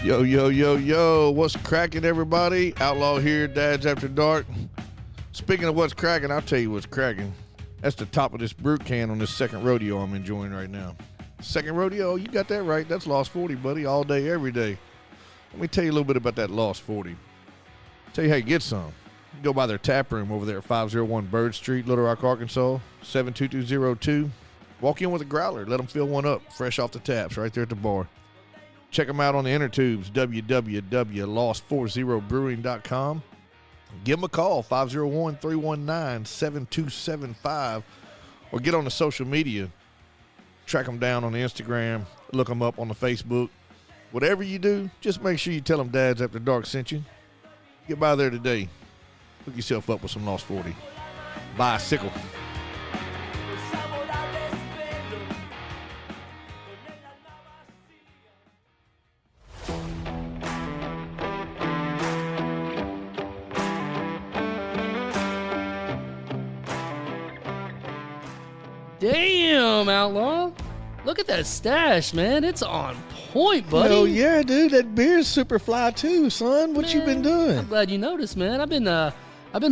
Yo, yo, yo, yo. What's cracking, everybody? Outlaw here, Dads After Dark. Speaking of what's cracking, I'll tell you what's cracking. That's the top of this brute can on this second rodeo I'm enjoying right now. Second rodeo, you got that right. That's Lost 40, buddy, all day, every day. Let me tell you a little bit about that Lost 40. Tell you how you get some. You go by their tap room over there at 501 Bird Street, Little Rock, Arkansas, 72202. Walk in with a growler. Let them fill one up, fresh off the taps, right there at the bar. Check them out on the inner tubes, www.lost40brewing.com. Give them a call, 501-319-7275, or get on the social media. Track them down on the Instagram, look them up on the Facebook. Whatever you do, just make sure you tell them Dads After Dark sent you. Get by there today. Hook yourself up with some Lost 40. Bicycle. Damn, Outlaw. Look at that stash, man. It's on point, buddy. Hell yeah, dude. That beer's super fly too, son. What you been doing? I'm glad you noticed, man. I've been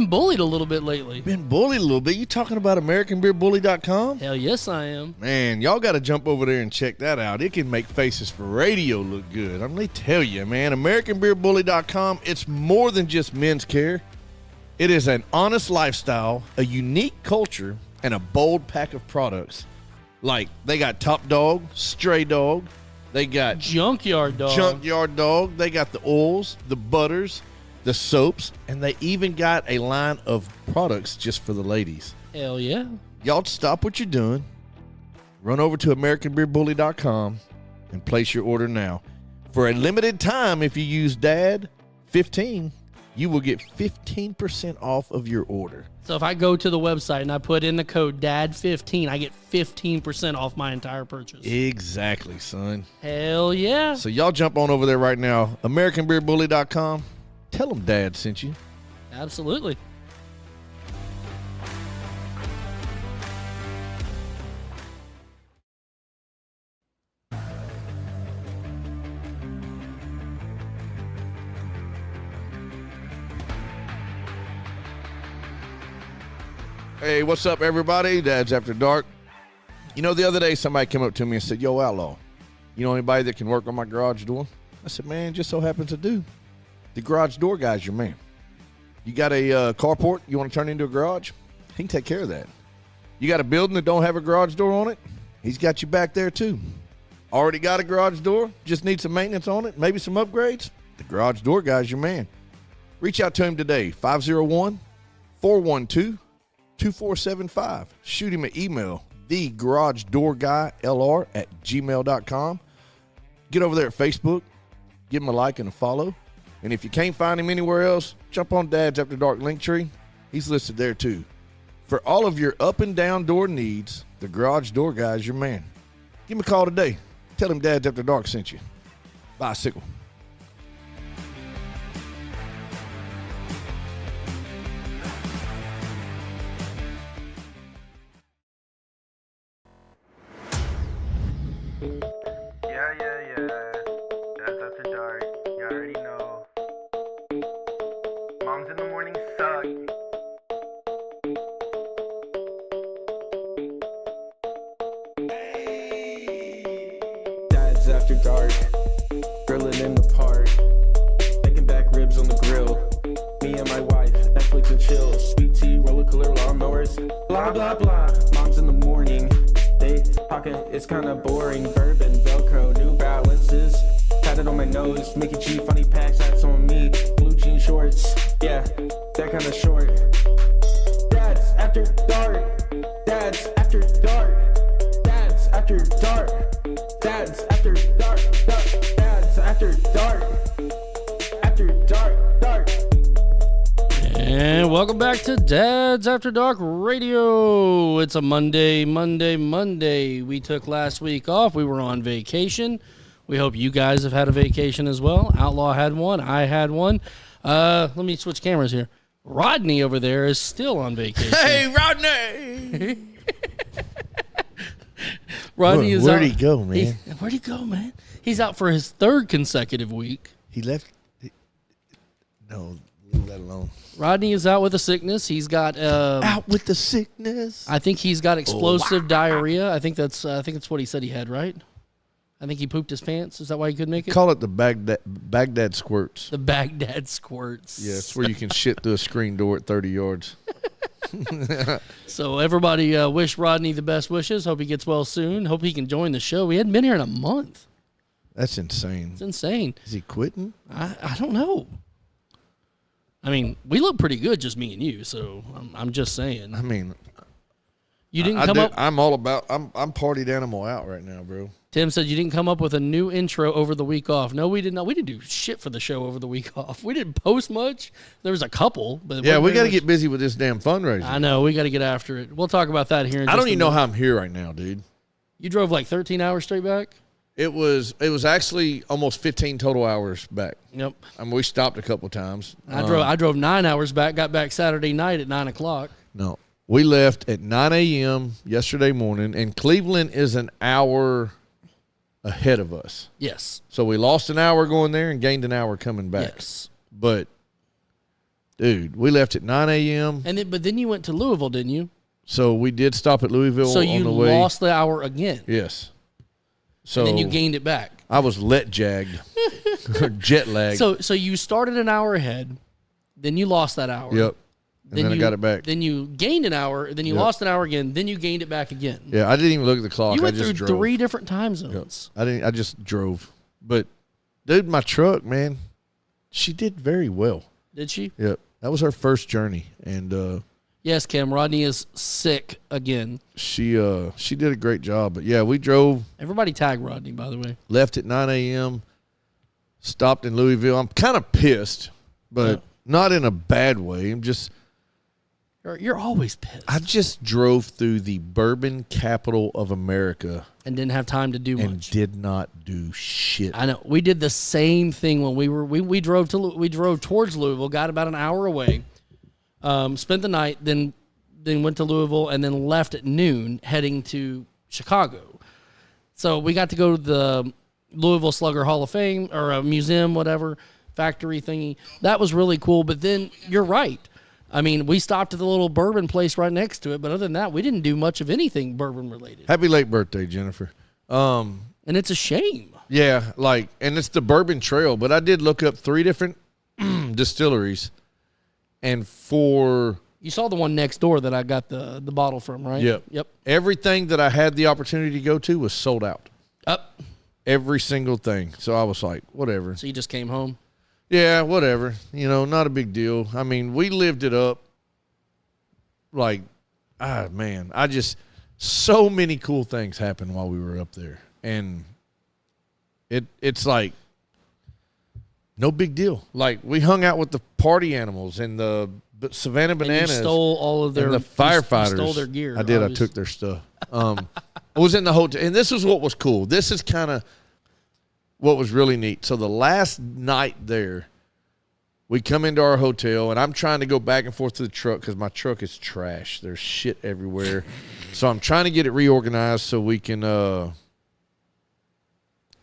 bullied a little bit lately. Been bullied a little bit. You talking about AmericanBeerBully.com? Hell yes, I am. Man, y'all got to jump over there and check that out. It can make faces for radio look good. Let me tell you, man. AmericanBeerBully.com, it's more than just men's care. It is an honest lifestyle, a unique culture, and a bold pack of products. Like, they got Top Dog, Stray Dog. They got Junkyard Dog. They got the oils, the butters, the soaps, and they even got a line of products just for the ladies. Hell yeah. Y'all stop what you're doing. Run over to AmericanBeerBully.com and place your order now. For a limited time, if you use DAD15, you will get 15% off of your order. So if I go to the website and I put in the code DAD15, I get 15% off my entire purchase. Exactly, son. Hell yeah. So y'all jump on over there right now, AmericanBeerBully.com. Tell them Dad sent you. Absolutely. Hey, what's up, everybody? Dad's After Dark. You know, the other day somebody came up to me and said, yo, Outlaw, you know anybody that can work on my garage door? I said, man, just so happens to do. The garage door guy's your man. You got a carport you want to turn into a garage? He can take care of that. You got a building that don't have a garage door on it? He's got you back there, too. Already got a garage door? Just need some maintenance on it? Maybe some upgrades? The garage door guy's your man. Reach out to him today, 501-412-2475. Shoot him an email, thegaragedoorguylr@gmail.com. Get over there at Facebook. Give him a like and a follow. And if you can't find him anywhere else, jump on Dad's After Dark Linktree. He's listed there too. For all of your up and down door needs, the garage door guy is your man. Give him a call today. Tell him Dad's After Dark sent you. Bicycle. Yeah. That's After Dark. You already know. Moms in the morning suck. Dad's After Dark. Grilling in the park. Making back ribs on the grill. Me and my wife, Netflix and chill. Sweet tea, roller cooler, lawnmowers. Blah, blah, blah. Moms in the morning. They talking, it's kinda boring. Bourbon, Velcro, New Balances. Tatted on my nose, Mickey G, funny packs, that's on me. Blue jean shorts, yeah, that kinda short. Dad's After Dark. Dad's After Dark. Dad's After Dark. Dad's After Dark. Dad's After Dark. After Dark. Dark. And welcome back to Dad's After Dark Radio. It's a Monday. We took last week off. We were on vacation. We hope you guys have had a vacation as well. Outlaw had one. I had one. Let me switch cameras here. Rodney over there is still on vacation. Hey, Rodney! Rodney is Where'd he go, man? Where'd he go, man? He's out for his third consecutive week. He left. No, leave that alone. Rodney is out with a sickness. He's got Out with the sickness. I think he's got explosive diarrhea. I think that's what he said he had, right? I think he pooped his pants. Is that why he couldn't make it? Call it the Baghdad squirts. The Baghdad squirts. Yeah, it's where you can shit through a screen door at 30 yards. So everybody wish Rodney the best wishes. Hope he gets well soon. Hope he can join the show. We hadn't been here in a month. That's insane. It's insane. Is he quitting? I don't know. I mean, we look pretty good, just me and you. So I'm just saying. I mean, You didn't come up. I'm all about. I'm partied animal out right now, bro. Tim said you didn't come up with a new intro over the week off. No, we did not. We didn't do shit for the show over the week off. We didn't post much. There was a couple, but Yeah, we got to get busy with this damn fundraiser. I know we got to get after it. We'll talk about that here. In I just don't a even know minute. how I'm here right now, dude. You drove like 13 hours straight back. It was actually almost 15 total hours back. Yep. I mean, we stopped a couple times. I drove 9 hours back. Got back Saturday night at 9 o'clock. No, we left at 9 a.m. yesterday morning, and Cleveland is an hour ahead of us. Yes. So we lost an hour going there and gained an hour coming back. Yes. But, dude, we left at 9 a.m. But then you went to Louisville, didn't you? So we did stop at Louisville So on you the way. lost the hour again. Yes. So And then you gained it back. I was jagged, jet lagged. So you started an hour ahead, then you lost that hour. Yep. And then I got it back. Then you gained an hour, then you lost an hour again, then you gained it back again. Yeah, I didn't even look at the clock. You went I just through drove. 3 different time zones. I just drove. But, dude, my truck, man, she did very well. Did she? Yep. That was her first journey. And Yes, Kim. Rodney is sick again. she did a great job. But, yeah, we drove, Everybody tag Rodney, by the way. left at 9 a.m., stopped in Louisville. I'm kind of pissed, but not in a bad way. I'm just – You're always pissed. I just drove through the bourbon capital of America And didn't have time to do and much. did not do shit. I know. We did the same thing when we drove towards Louisville, got about an hour away, spent the night, then went to Louisville, and then left at noon heading to Chicago. So we got to go to the Louisville Slugger Hall of Fame or a museum, whatever, factory thingy. That was really cool. But then you're right. I mean, we stopped at the little bourbon place right next to it, but other than that, we didn't do much of anything bourbon related. Happy late birthday, Jennifer. And it's a shame. Yeah, and it's the Bourbon Trail, but I did look up 3 different distilleries, and for You saw the one next door that I got the bottle from, right? Yep. everything that I had the opportunity to go to was sold out. Up. Every single thing. So I was like, whatever. So you just came home. Yeah, whatever. Not a big deal. I mean, we lived it up. So many cool things happened while we were up there. And it's like, no big deal. Like, we hung out with the party animals and the Savannah Bananas. And you stole all of their and the firefighters. You stole their gear. I did. obviously. I took their stuff. I was in the hotel. And this is what was cool. This is kind of what was really neat. So the last night there, we come into our hotel, and I'm trying to go back and forth to the truck because my truck is trash. There's shit everywhere. So I'm trying to get it reorganized so we can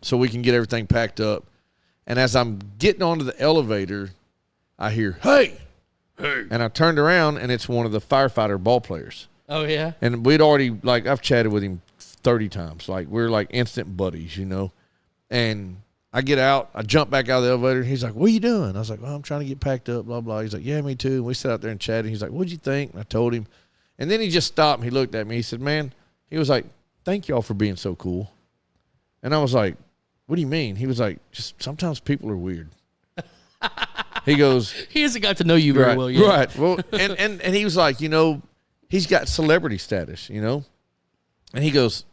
get everything packed up. And as I'm getting onto the elevator, I hear, hey. And I turned around, and it's one of the firefighter ball players. Oh, yeah? And we'd already, I've chatted with him 30 times. We're instant buddies, And I get out, I jump back out of the elevator, and he's like, what are you doing? I was like, well, I'm trying to get packed up, blah, blah. He's like, yeah, me too. And we sat out there and chatted. He's like, what'd you think? And I told him. And then he just stopped, and he looked at me. He said, man, he was like, thank y'all for being so cool. And I was like, what do you mean? He was like, just sometimes people are weird. He goes, He hasn't got to know you very well yet. right. Well, and he was like, he's got celebrity status, And he goes,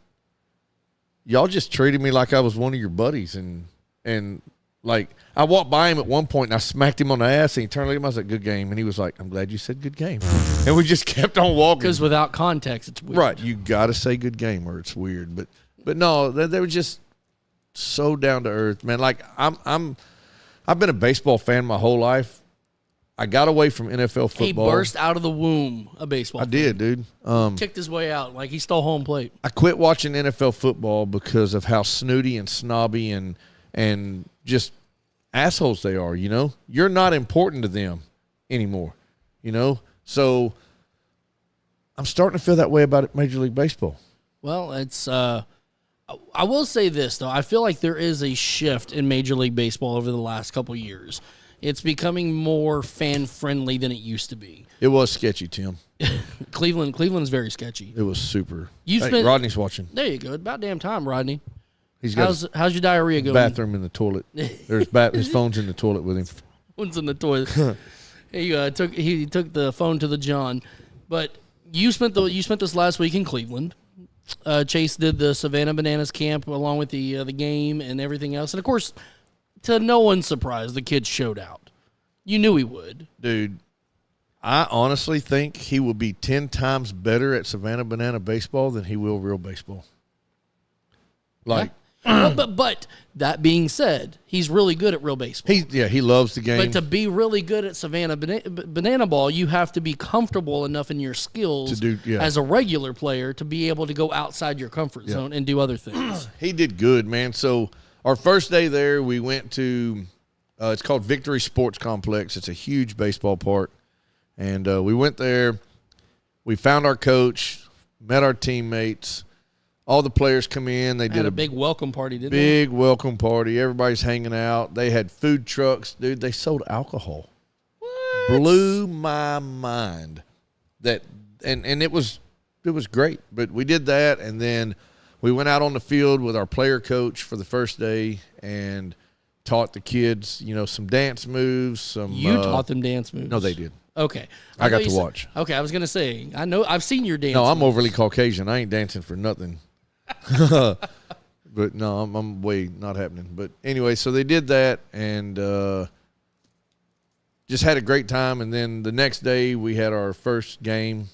y'all just treated me like I was one of your buddies. And I walked by him at one point, and I smacked him on the ass, and he turned to him. I was like, good game. And he was like, I'm glad you said good game. And we just kept on walking. Because without context, it's weird. Right. You got to say good game or it's weird. But no, they were just so down to earth, man. I've been a baseball fan my whole life. I got away from NFL He football. burst out of the womb a baseball. I did, dude. Kicked his way out like he stole home plate. I quit watching NFL football because of how snooty and snobby and just assholes they are, you know? You're not important to them anymore, you know? So I'm starting to feel that way about Major League Baseball. Well, it's I will say this, though. I feel like there is a shift in Major League Baseball over the last couple of years. It's becoming more fan-friendly than it used to be. It was sketchy, Tim. Cleveland's very sketchy. It was super. You Hey, spent- Rodney's watching. There you go. About damn time, Rodney. He's got How's your diarrhea his going? bathroom in the toilet. His phone's in the toilet with him. One's in the toilet. He took the phone to the John. But you spent this last week in Cleveland. Chase did the Savannah Bananas camp along with the game and everything else. And of course, to no one's surprise, the kid showed out. You knew he would. Dude, I honestly think he will be 10 times better at Savannah Banana baseball than he will real baseball. Like, But that being said, he's really good at real baseball. he loves the game. But to be really good at Savannah Banana Ball, you have to be comfortable enough in your skills To do- yeah. as a regular player to be able to go outside your comfort zone and do other things. He did good, man. So our first day there, we went to it's called Victory Sports Complex. It's a huge baseball park. And we went there. We found our coach, met our teammates. All the players come in. They Had did a big welcome party, didn't they? big welcome party. Everybody's hanging out. They had food trucks. Dude, they sold alcohol. What? Blew my mind. That and it was great. But we did that, and then we went out on the field with our player coach for the first day and taught the kids, some dance moves. You taught them dance moves. No, they did. Okay. I got thought to you said- watch. Okay, I was going to say, I know, I've seen your dance No, I'm moves. overly Caucasian. I ain't dancing for nothing. But no, I'm way not happening. But anyway, so they did that and just had a great time. And then the next day we had our first game,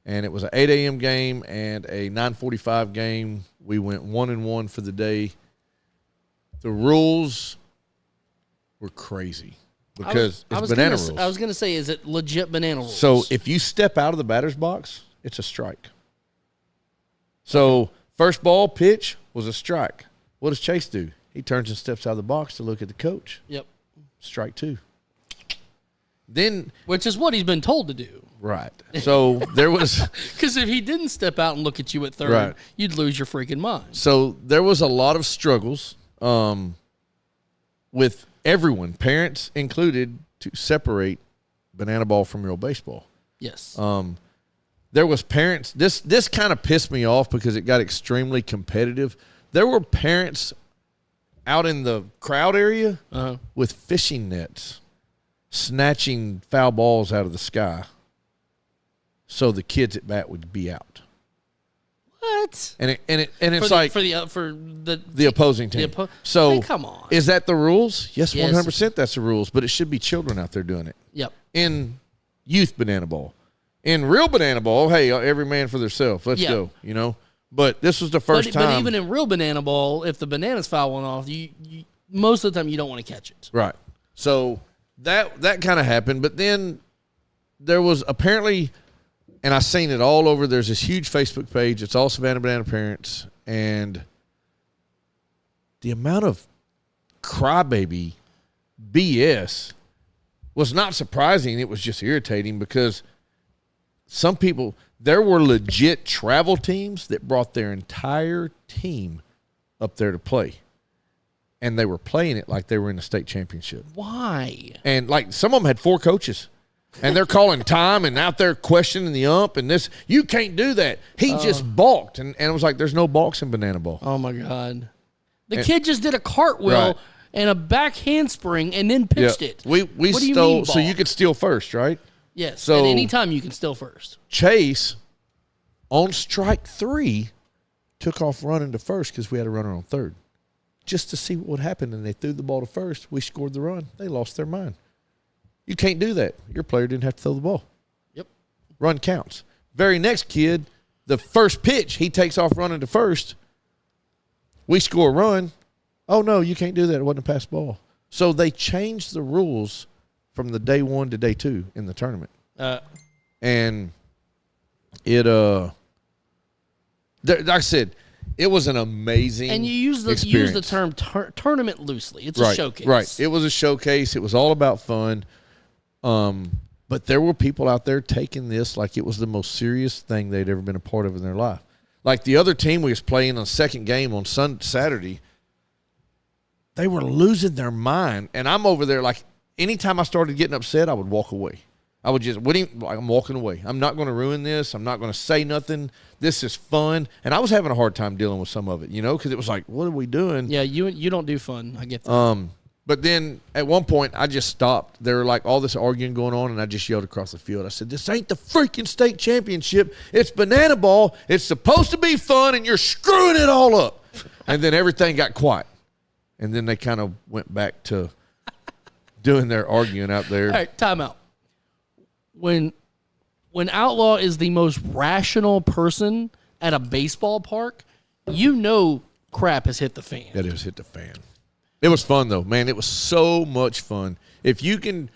and it was an 8 a.m. game and a 9:45 game. We went 1-1 for the day. The rules were crazy because it's banana rules. I was going to say, is it legit banana rules? So if you step out of the batter's box, it's a strike. So first ball pitch was a strike. What does Chase do? He turns and steps out of the box to look at the coach. Yep. Strike two. Then Which is what he's been told to do. right. So there was Because if he didn't step out and look at you at third, Right. you'd lose your freaking mind. so there was a lot of struggles with everyone, parents included, to separate banana ball from real baseball. Yes. There was parents. This kind of pissed me off because it got extremely competitive. There were parents out in the crowd area Uh-huh. with fishing nets, snatching foul balls out of the sky, so the kids at bat would be out. What? And it's For like the opposing team. oppo- So Hey, come on. is that the rules? Yes, Yes. 100%. That's the rules. But it should be children out there doing it. Yep. In youth banana ball. In real banana ball, hey, every man for themselves. Let's Yeah. go, But this was the first time. But even in real banana ball, if the banana's foul one off, you most of the time you don't want to catch it. Right. So that kind of happened. But then there was apparently, and I seen it all over, there's this huge Facebook page. It's all Savannah Banana parents. And the amount of crybaby BS was not surprising. It was just irritating because some people, there were legit travel teams that brought their entire team up there to play. And they were playing it like they were in a state championship. Why? And like some of them had 4 coaches. And they're calling time and out there questioning the ump and this. You can't do that. He just balked. And it was like, there's no balks in banana ball. Oh my God. The kid just did a cartwheel Right. and a back handspring and then pitched it. We What do you stole, mean so you balk? could steal first, right? Yes. So- at any time you can still first. Chase, on strike 3, took off running to first because we had a runner on third. Just to see what would happen. And they threw the ball to first. We scored the run. They lost their mind. You can't do that. Your player didn't have to throw the ball. Yep. Run counts. Very next kid, the first pitch, he takes off running to first. We score a run. Oh, no, you can't do that. It wasn't a pass ball. So they changed the rules from the day 1 to day 2 in the tournament. And it like I said, it was an amazing And you use the term tournament loosely. It's a showcase. Right. It was a showcase. It was all about fun. But there were people out there taking this like it was the most serious thing they'd ever been a part of in their life. Like the other team we was playing on the second game on Saturday, they were losing their mind. And I'm over there like anytime I started getting upset, I would walk away. I would just, I'm walking away. I'm not going to ruin this. I'm not going to say nothing. This is fun. And I was having a hard time dealing with some of it, because it was like, what are we doing? Yeah, you don't do fun. I get that. But then at one point, I just stopped. There were like all this arguing going on, and I just yelled across the field. I said, this ain't the freaking state championship. It's banana ball. It's supposed to be fun, and you're screwing it all up. And then everything got quiet. And then they kind of went back to doing their arguing out there. All right, time out. When Outlaw is the most rational person at a baseball park, crap has hit the fan. That has hit the fan. It was fun though, man. It was so much fun. If you can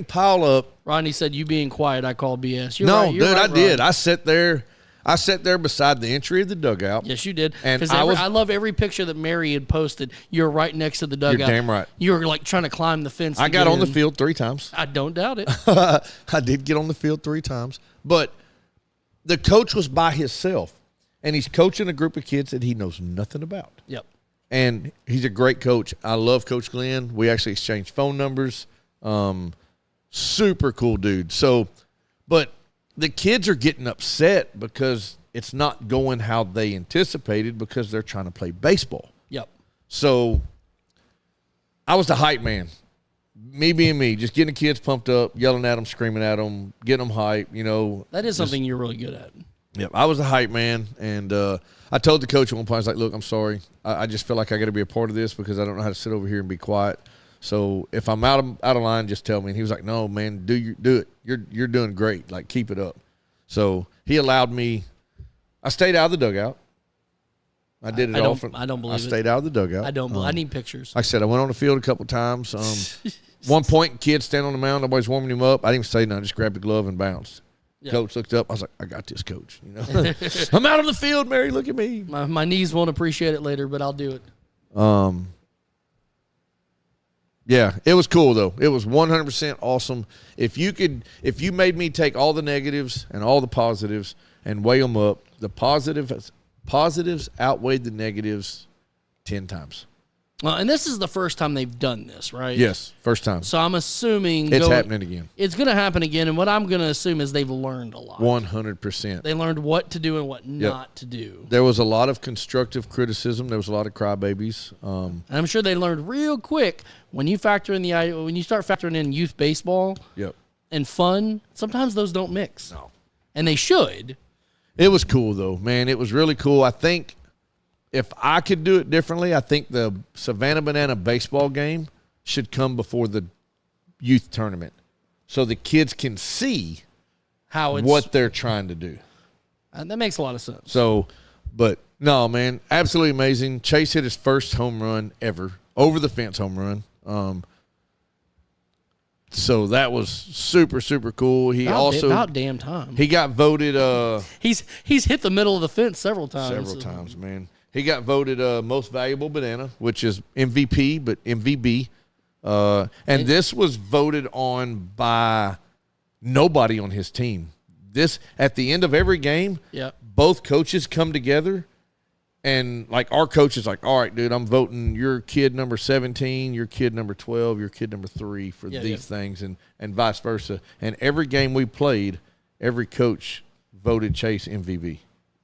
pile up. Rodney said, "You being quiet, I call BS." Dude, I did. I sat there beside the entry of the dugout. Yes, you did. And Because I love every picture that Mary had posted. You're right next to the dugout. You're damn right. You were like trying to climb the fence. I got on the field 3 times. I don't doubt it. I did get on the field 3 times. But the coach was by himself, and he's coaching a group of kids that he knows nothing about. Yep. And he's a great coach. I love Coach Glenn. We actually exchanged phone numbers. Super cool dude. So, but the kids are getting upset because it's not going how they anticipated because they're trying to play baseball. Yep. So I was the hype man. Me being me, just getting the kids pumped up, yelling at them, screaming at them, getting them hype, That is something you're really good at. Yep, I was the hype man, and I told the coach at one point, I was like, look, I'm sorry. I just feel like I got to be a part of this because I don't know how to sit over here and be quiet. So if I'm out of line, just tell me. And he was like, no, man, do it. You're doing great. Like, keep it up. So he allowed me. I stayed out of the dugout. I did it all from. I don't believe I stayed out of the dugout. I don't. I need pictures. Like I said, I went on the field a couple of times. One point, kids stand on the mound. Nobody's warming him up. I didn't even say nothing. I just grabbed the glove and bounced. Yeah. Coach looked up. I was like, I got this, Coach. I'm out on the field, Mary. Look at me. My knees won't appreciate it later, but I'll do it. Yeah, it was cool though. It was 100% awesome. If you made me take all the negatives and all the positives and weigh them up, the positives outweighed the negatives 10 times. And this is the first time they've done this, right? Yes, first time. So I'm assuming it's happening again. It's going to happen again, and what I'm going to assume is they've learned a lot. 100%. They learned what to do and what not to do. There was a lot of constructive criticism. There was a lot of crybabies. And I'm sure they learned real quick when you start factoring in youth baseball and fun. Sometimes those don't mix. No, and they should. It was cool though, man. It was really cool. I think. If I could do it differently, I think the Savannah Banana baseball game should come before the youth tournament so the kids can see what they're trying to do. That makes a lot of sense. So, but no, man, absolutely amazing. Chase hit his first home run ever, over the fence home run. So that was super, super cool. About damn time. He got voted. He's hit the middle of the fence several times. Several times, man. He got voted most valuable banana, which is MVP, but MVB. And this was voted on by nobody on his team. This at the end of every game, both coaches come together, and like our coach is like, all right, dude, I'm voting your kid number 17, your kid number 12, your kid number 3 for these things, and vice versa. And every game we played, every coach voted Chase MVP.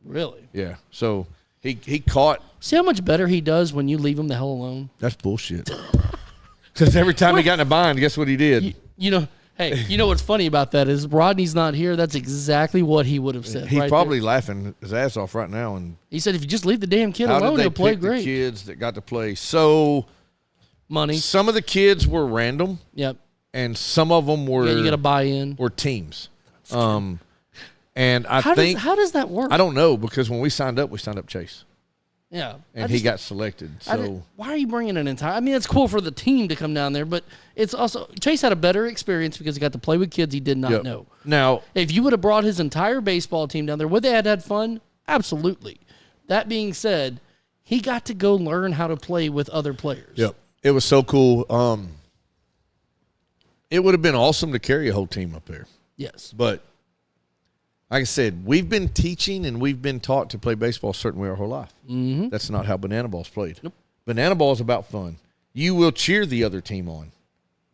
Really? Yeah. So he caught. See how much better he does when you leave him the hell alone? That's bullshit. Because every time he got in a bind, guess what he did? Hey, you know what's funny about that is Rodney's not here. That's exactly what he would have said. He's probably laughing his ass off right now. And he said, if you just leave the damn kid alone, he'll play great. The kids that got to play money. Some of the kids were random. Yep. And some of them were. Yeah, you got to buy in. Were teams. And how does that work? I don't know because when we signed up Chase. Yeah. and he got selected. So Why are you bringing an entire? I mean, it's cool for the team to come down there, but it's also Chase had a better experience because he got to play with kids he did not Yep. know. Now, If you would have brought his entire baseball team down there, would they have had fun? Absolutely. That being said, he got to go learn how to play with other players. it was so cool. It would have been awesome to carry a whole team up there. Yes. But like I said, we've been teaching and we've been taught to play baseball a certain way our whole life. Mm-hmm. That's not how banana ball's played. Nope. Banana ball is about fun. You will cheer the other team on,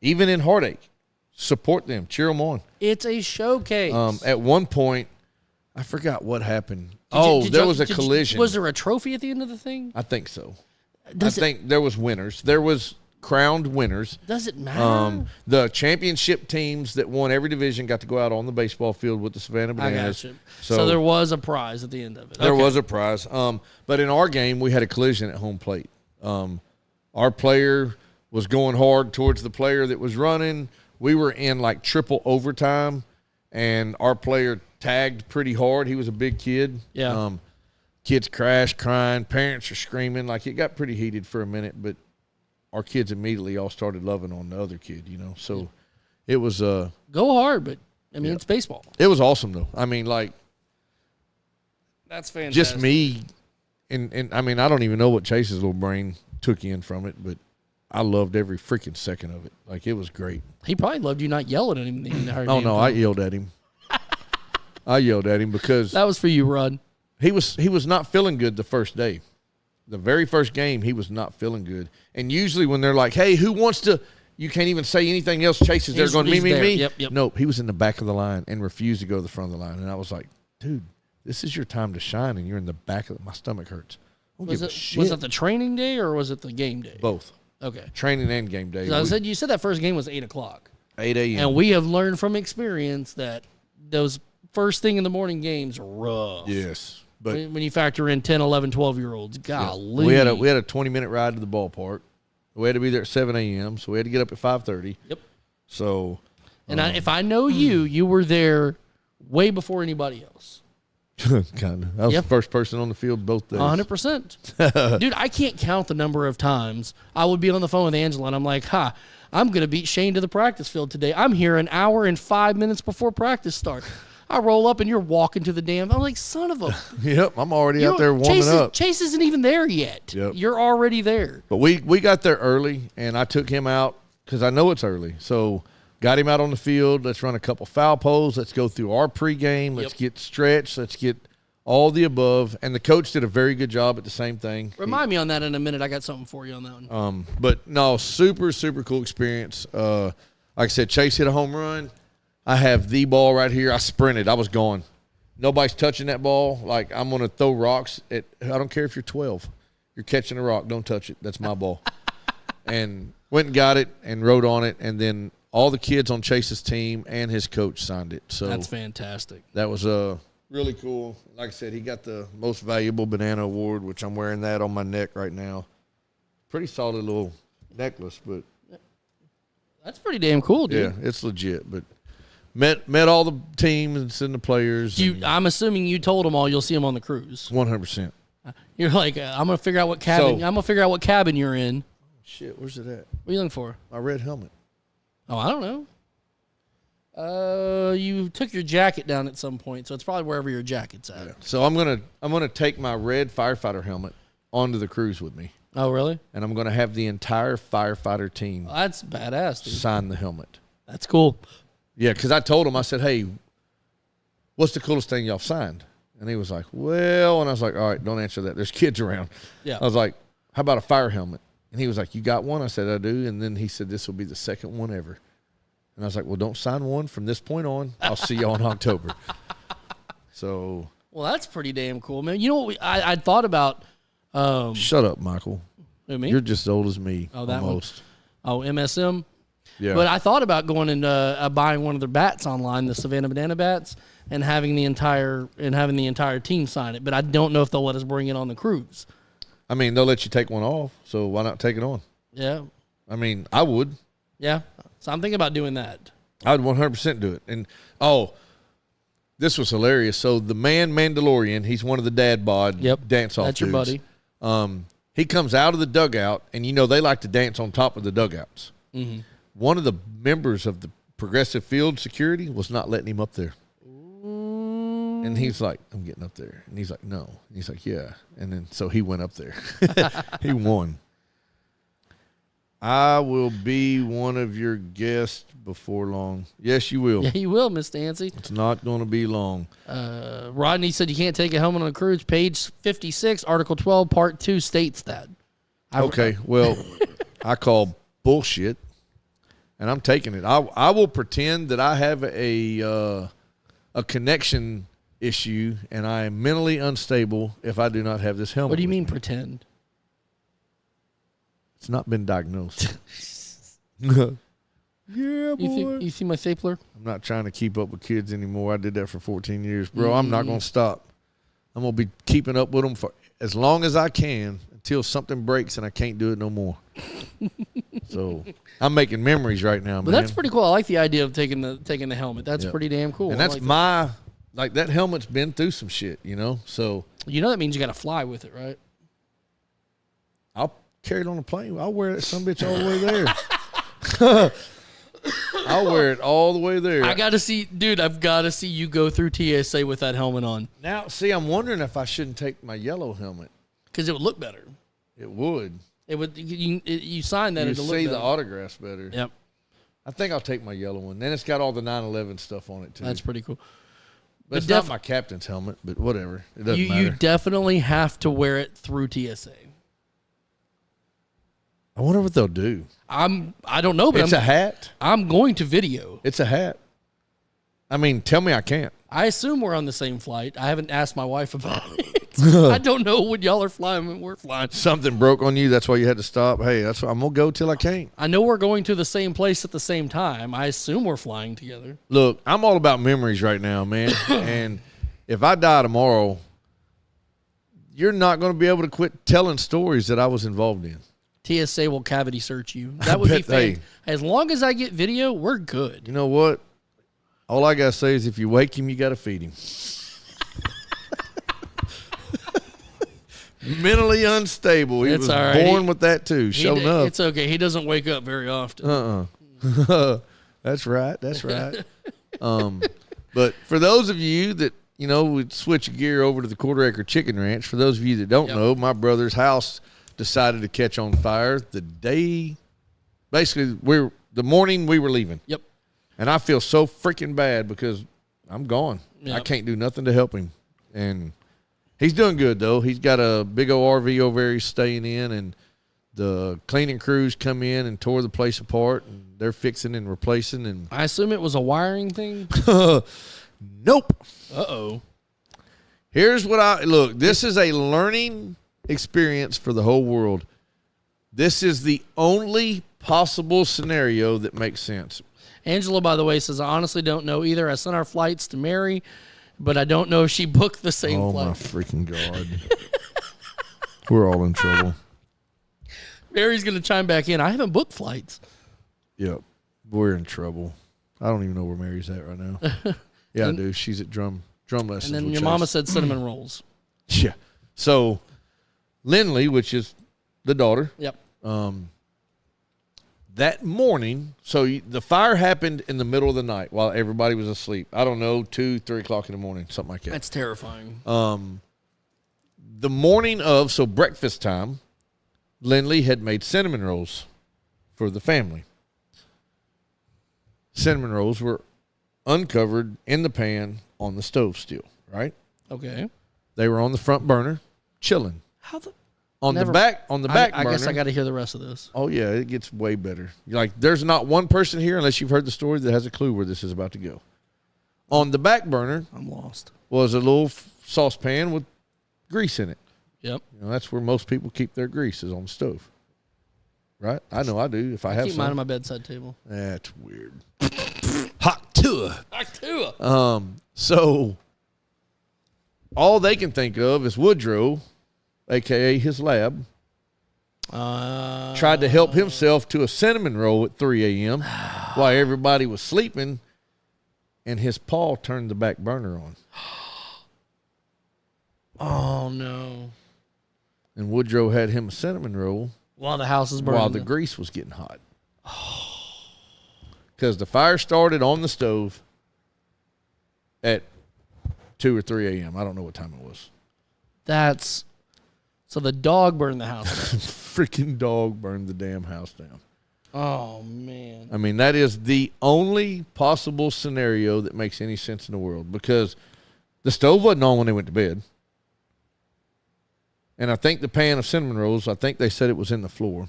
even in heartache. Support them, cheer them on. It's a showcase. At one point, I forgot what happened. Did there you- was a did you- collision. Was there a trophy at the end of the thing? I think so. Does I think there was winners. There was crowned winners. Does it matter? The championship teams that won every division got to go out on the baseball field with the Savannah I Bananas. got you. So there was a prize at the end of it. There Okay. was a prize. But in our game, we had a collision at home plate. Our player was going hard towards the player that was running. We were in like triple overtime, and our player tagged pretty hard. He was a big kid. Yeah. Kids crashed, crying. Parents are screaming. Like, it got pretty heated for a minute, but our kids immediately all started loving on the other kid, you know. So it was Go hard, but I mean, it's baseball. it was awesome though. I mean, like, That's fantastic. just me, and I mean, I don't even know what Chase's little brain took in from it, but I loved every freaking second of it. Like, it was great. He probably loved you not yelling at him the entire Oh damn no, I time. yelled at him. I yelled at him because That was for you, Rod. he was not feeling good the first day. The very first game, he was not feeling good. And usually when they're like, hey, who wants to, you can't even say anything else. Chase is there He's- going, me, he's me, there. me. Yep. Nope, he was in the back of the line and refused to go to the front of the line. And I was like, dude, this is your time to shine, and you're in the back of my stomach hurts. I don't Was give a it shit. was it the training day or was it the game day? Both. Okay. Training and game day. I said you said that first game was 8:00, 8 a.m. and we have learned from experience that those first thing in the morning games are rough. Yes. But When you factor in 10, 11, 12-year-olds, golly. we had a 20-minute ride to the ballpark. We had to be there at 7 a.m., so we had to get up at 5:30. Yep. So And if I know you were there way before anybody else. kind of. I was Yep. the first person on the field both days. 100%. Dude, I can't count the number of times I would be on the phone with Angela and I'm like, I'm going to beat Shane to the practice field today. I'm here an hour and 5 minutes before practice starts. I roll up and you're walking to the damn. I'm like, son of a. Yep, I'm already out there warming up. Chase isn't even there yet. Yep. You're already there. But we got there early, and I took him out because I know it's early. So got him out on the field. Let's run a couple foul poles. Let's go through our pregame. Let's get stretched. Let's get all the above. And the coach did a very good job at the same thing. Remind me on that in a minute. I got something for you on that one. But no, super, super cool experience. Like I said, Chase hit a home run. I have the ball right here. I sprinted. I was gone. Nobody's touching that ball. Like, I'm going to throw rocks. I don't care if you're 12. You're catching a rock. Don't touch it. That's my ball. And went and got it and wrote on it. And then all the kids on Chase's team and his coach signed it. So That's fantastic. that was really cool. Like I said, he got the most valuable banana award, which I'm wearing that on my neck right now. Pretty solid little necklace, but That's pretty damn cool, dude. yeah, it's legit. But met all the teams and the players. I'm assuming you told them all you'll see them on the cruise. 100%. You're like, I'm gonna figure out what cabin. So- I'm gonna figure out what cabin you're in. Shit, where's it at? What are you looking for? My red helmet. Oh, I don't know. You took your jacket down at some point, so it's probably wherever your jacket's at. So I'm gonna take my red firefighter helmet onto the cruise with me, Oh, really? and I'm gonna have the entire firefighter team Oh, that's badass, dude. sign the helmet. That's cool. Yeah, because I told him, I said, hey, what's the coolest thing y'all signed? And he was like, well, and I was like, all right, don't answer that. There's kids around. Yeah. I was like, how about a fire helmet? And he was like, you got one? I said, I do. And then he said, this will be the second one ever. And I was like, well, don't sign one from this point on. I'll see y'all in October. So Well, that's pretty damn cool, man. You know what? I thought about. shut up, Michael. Who, me? You're just as old as me. Oh, that one. almost. Oh, MSM. Yeah. But I thought about going and buying one of their bats online, the Savannah Banana bats, and having the entire team sign it. But I don't know if they'll let us bring it on the cruise. I mean, they'll let you take one off. So why not take it on? Yeah, I mean, I would. yeah. So I'm thinking about doing that. I would 100% do it. And, this was hilarious. So the Mandalorian, he's one of the dad bod Yep. dance-off That's your dudes. buddy. He comes out of the dugout, and they like to dance on top of the dugouts. Mm-hmm. One of the members of the Progressive Field security was not letting him up there. And he's like, I'm getting up there. And he's like, no. And he's like, yeah. And then so he went up there. He won. I will be one of your guests before long. Yes, you will. Yeah, you will, Miss Dancy. It's not going to be long. Rodney said you can't take a helmet on a cruise. Page 56, Article 12, Part 2 states that. Okay, well, I call bullshit, and I'm taking it. I will pretend that I have a connection issue, and I am mentally unstable if I do not have this helmet. What do you with mean me. pretend? It's not been diagnosed. Yeah, boy. You see my stapler? I'm not trying to keep up with kids anymore. I did that for 14 years. Bro, I'm not going to stop. I'm going to be keeping up with them for as long as I can until something breaks and I can't do it no more. So I'm making memories right now, But man. that's pretty cool. I like the idea of taking the helmet. That's Yep. pretty damn cool. And I that's like that helmet's been through some shit, So that. That means you got to fly with it, right? I'll carry it on a plane. I'll wear that some bitch all the way there. I'll wear it all the way there. I've got to see you go through TSA with that helmet on Now, see, I'm wondering if I shouldn't take my yellow helmet. because it would look better. It would. It would. You sign that. You It'll look see better. the autographs better. Yep, I think I'll take my yellow one. Then it's got all the 9/11 stuff on it too. that's pretty cool. but it's but not my captain's helmet, but whatever. It doesn't You matter. definitely have to wear it through TSA. I wonder what they'll do. I don't know, but It's a hat. I'm going to video. It's a hat. I mean, tell me I can't. I assume we're on the same flight. I haven't asked my wife about it. I don't know when y'all are flying when we're flying. Something broke on you. That's why you had to stop. Hey, that's why I'm gonna go till I can't. I know we're going to the same place at the same time. I assume we're flying together. Look, I'm all about memories right now, man. And if I die tomorrow, you're not going to be able to quit telling stories that I was involved in. TSA will cavity search you. That would be bet they- fantastic. As long as I get video, we're good. You know what? All I gotta say is, if you wake him, you gotta feed him. Mentally unstable. He It's was all right. born with that too. Showing up. It's okay. He doesn't wake up very often. That's right. That's right. But for those of you that would switch gear over to the Quarter Acre Chicken Ranch. For those of you that don't know, my brother's house decided to catch on fire the day, basically the morning we were leaving. Yep. And I feel so freaking bad because I'm gone. Yep. I can't do nothing to help him. And he's doing good, though. He's got a big old RV over there he's staying in, and the cleaning crews come in and tore the place apart, and they're fixing and replacing. And I assume it was a wiring thing. nope. Uh-oh. Here's what look, this is a learning experience for the whole world. This is the only possible scenario that makes sense. Angela, by the way, says, I honestly don't know either. I sent our flights to Mary, but I don't know if she booked the same Oh, flight. my freaking God. We're all in trouble. Mary's going to chime back in. I haven't booked flights. Yep. We're in trouble. I don't even know where Mary's at right now. Yeah, I do. She's at drum lessons. And then with your Chase. mama said cinnamon rolls. Yeah. So, Lindley, which is the daughter, Yep. that morning, so the fire happened in the middle of the night while everybody was asleep. I don't know, 2, 3 o'clock in the morning, something like that. That's terrifying. The morning of, so breakfast time, Lindley had made cinnamon rolls for the family. Cinnamon rolls were uncovered in the pan on the stove still, right? Okay. They were on the front burner, chilling. How the... On Never- the back I burner. guess I got to hear the rest of this. Oh, yeah, it gets way better. Like, there's not one person here, unless you've heard the story, that has a clue where this is about to go. On the back burner I'm lost. was a little saucepan with grease in it. Yep. That's where most people keep their grease, is on the stove. Right? I know I do, if I have Keep mine on some. my bedside table. That's weird. Hot tour. Back to it. So, all they can think of is Woodrow, a.k.a. his lab, tried to help himself to a cinnamon roll at 3 a.m. while everybody was sleeping, and his paw turned the back burner on. Oh, no. and Woodrow had him a cinnamon roll While the house is burning. while the grease was getting hot. Because the fire started on the stove at 2 or 3 a.m. I don't know what time it was. So the dog burned the house down. Freaking dog burned the damn house down. Oh, man. I mean, that is the only possible scenario that makes any sense in the world, because the stove wasn't on when they went to bed. And I think the pan of cinnamon rolls, I think they said it was in the floor.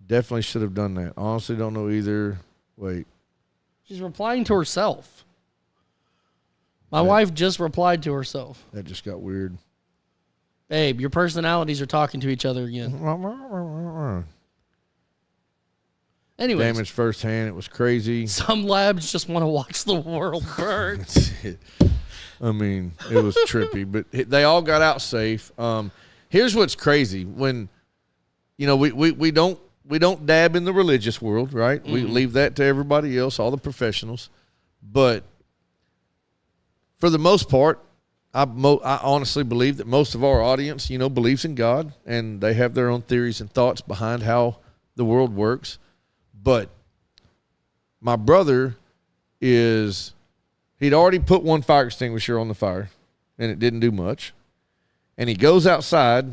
Definitely should have done that. Honestly, don't know either. Wait. She's replying to herself. My wife just replied to herself. That just got weird. Babe, your personalities are talking to each other again. Anyways, Damaged firsthand. It was crazy. some labs just want to watch the world burn. I mean, it was trippy, but they all got out safe. Here's what's crazy: when we don't dab in the religious world, right? We leave that to everybody else, all the professionals. But for the most part, I honestly believe that most of our audience, believes in God, and they have their own theories and thoughts behind how the world works. But my brother he'd already put one fire extinguisher on the fire, and it didn't do much. And he goes outside,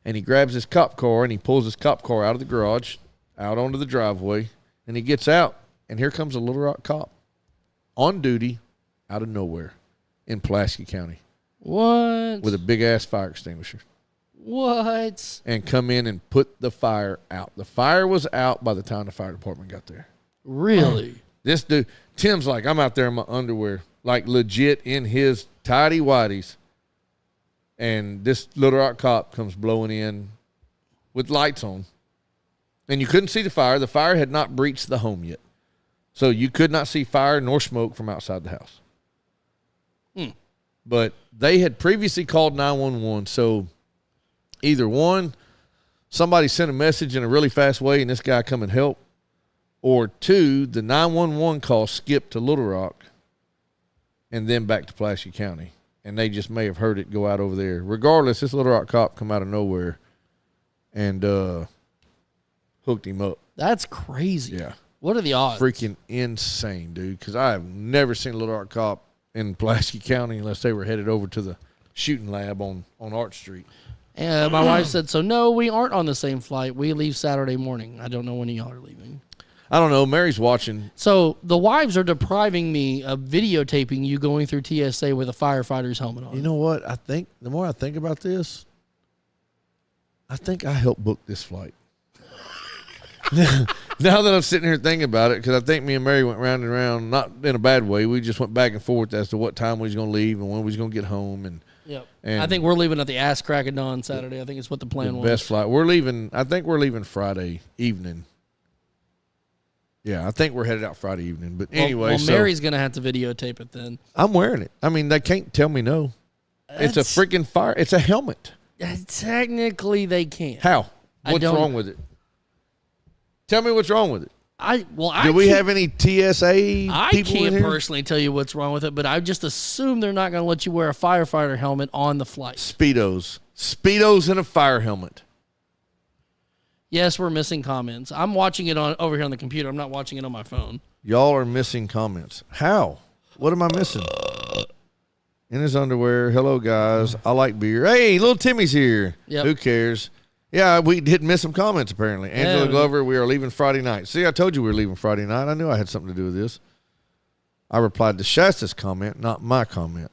and he grabs his cop car, and he pulls his cop car out of the garage, out onto the driveway, and he gets out, and here comes a Little Rock cop on duty out of nowhere in Pulaski County. What? With a big-ass fire extinguisher. What? And come in and put the fire out. The fire was out by the time the fire department got there. Really? This dude, Tim's like, I'm out there in my underwear, like legit in his tidy whities. And this Little Rock cop comes blowing in with lights on. And you couldn't see the fire. The fire had not breached the home yet. So you could not see fire nor smoke from outside the house. But they had previously called 911. So either one, somebody sent a message in a really fast way and this guy come and help. Or two, the 911 call skipped to Little Rock and then back to Pulaski County. And they just may have heard it go out over there. Regardless, this Little Rock cop come out of nowhere and hooked him up. That's crazy. Yeah. What are the odds? Freaking insane, dude. Because I have never seen a Little Rock cop in Pulaski County unless they were headed over to the shooting lab on Arch Street. And my wife said, so no, we aren't on the same flight. We leave Saturday morning. I don't know when y'all are leaving. I don't know. Mary's watching. So the wives are depriving me of videotaping you going through TSA with a firefighter's helmet on. You know what? I think the more I think about this, I think I helped book this flight. Now that I'm sitting here thinking about it, because I think me and Mary went round and round, not in a bad way. We just went back and forth as to what time we was going to leave and when we was going to get home. And Yep. And I think we're leaving at the ass crack of dawn Saturday. I think it's what the plan the was. best flight. We're leaving. I think we're leaving Friday evening. Yeah, I think we're headed out Friday evening. But anyway, well, so Mary's going to have to videotape it then. I'm wearing it. I mean, they can't tell me no. It's a freaking fire. It's a helmet. Technically, they can't. How? I What's don't- wrong with it? Tell me what's wrong with it. Do we have any TSA I people in can't here? personally tell you what's wrong with it, but I just assume they're not going to let you wear a firefighter helmet on the flight. Speedos and a fire helmet. Yes, we're missing comments. I'm watching it over here on the computer. I'm not watching it on my phone. Y'all are missing comments. How? What am I missing? In his underwear. Hello, guys. I like beer. Hey, little Timmy's here. Yep. Who cares? Yeah, we didn't miss some comments, apparently. Angela Yeah. Glover, we are leaving Friday night. See, I told you we were leaving Friday night. I knew I had something to do with this. I replied to Shasta's comment, not my comment.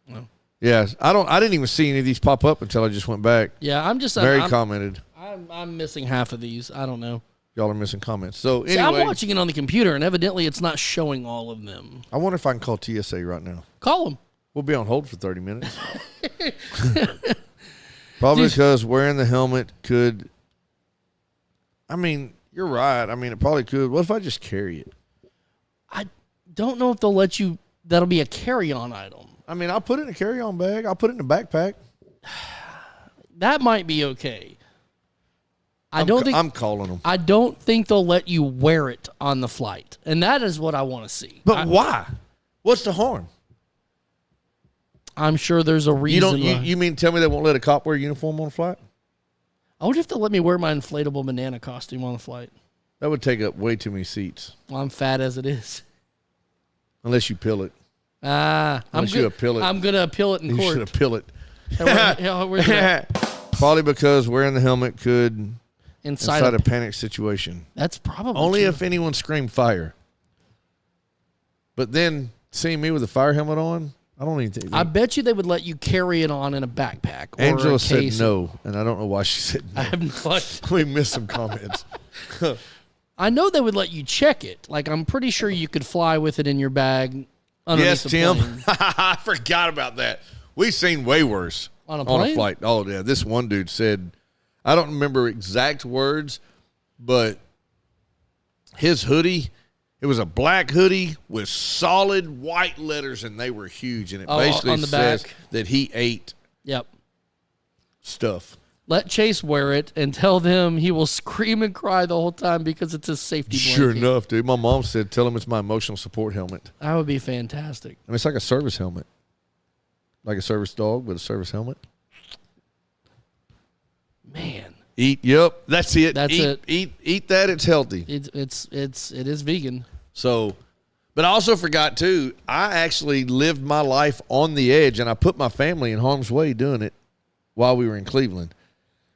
No. Yeah, I didn't even see any of these pop up until I just went back. Yeah, I'm just Mary I'm, commented. I'm missing half of these. I don't know. Y'all are missing comments. So See, anyway, I'm watching it on the computer, and evidently it's not showing all of them. I wonder if I can call TSA right now. Call them. We'll be on hold for 30 minutes. Probably because wearing the helmet could. I mean, you're right. I mean, it probably could. What if I just carry it? I don't know if they'll let you. That'll be a carry-on item. I mean, I'll put it in a carry-on bag. I'll put it in a backpack. That might be okay. I'm calling them. I don't think they'll let you wear it on the flight, and that is what I want to see. But why? What's the harm? I'm sure there's a You reason. don't. You mean tell me they won't let a cop wear a uniform on a flight? I wonder if they'll let me wear my inflatable banana costume on the flight. That would take up way too many seats. Well, I'm fat as it is. Unless you pill it. I'm Unless you appeal it. I'm gonna appeal it in You should court. appeal it. Where's that? Probably because wearing the helmet could Inside inside a- a panic situation. That's probably Only true. if anyone screamed fire. But then seeing me with a fire helmet on, I don't even think. I bet you they would let you carry it on in a backpack. Or Angela a said case. no, and I don't know why she said no. I have not. We missed some comments. I know they would let you check it. Like I'm pretty sure you could fly with it in your bag. Underneath Yes, the Tim. plane. I forgot about that. We've seen way worse On a plane? flight. Oh yeah, this one dude said, I don't remember exact words, but his hoodie, it was a black hoodie with solid white letters, and they were huge, and it Oh, basically on the says back. that he ate Yep. stuff. Let Chase wear it and tell them he will scream and cry the whole time because it's his safety blanket. Sure enough, dude. My mom said, tell him it's my emotional support helmet. That would be fantastic. I mean, it's like a service helmet. Like a service dog with a service helmet. Man, Yep, that's it. That's it. Eat that, it's healthy. it is vegan. So, but I also forgot too, I actually lived my life on the edge, and I put my family in harm's way doing it while we were in Cleveland.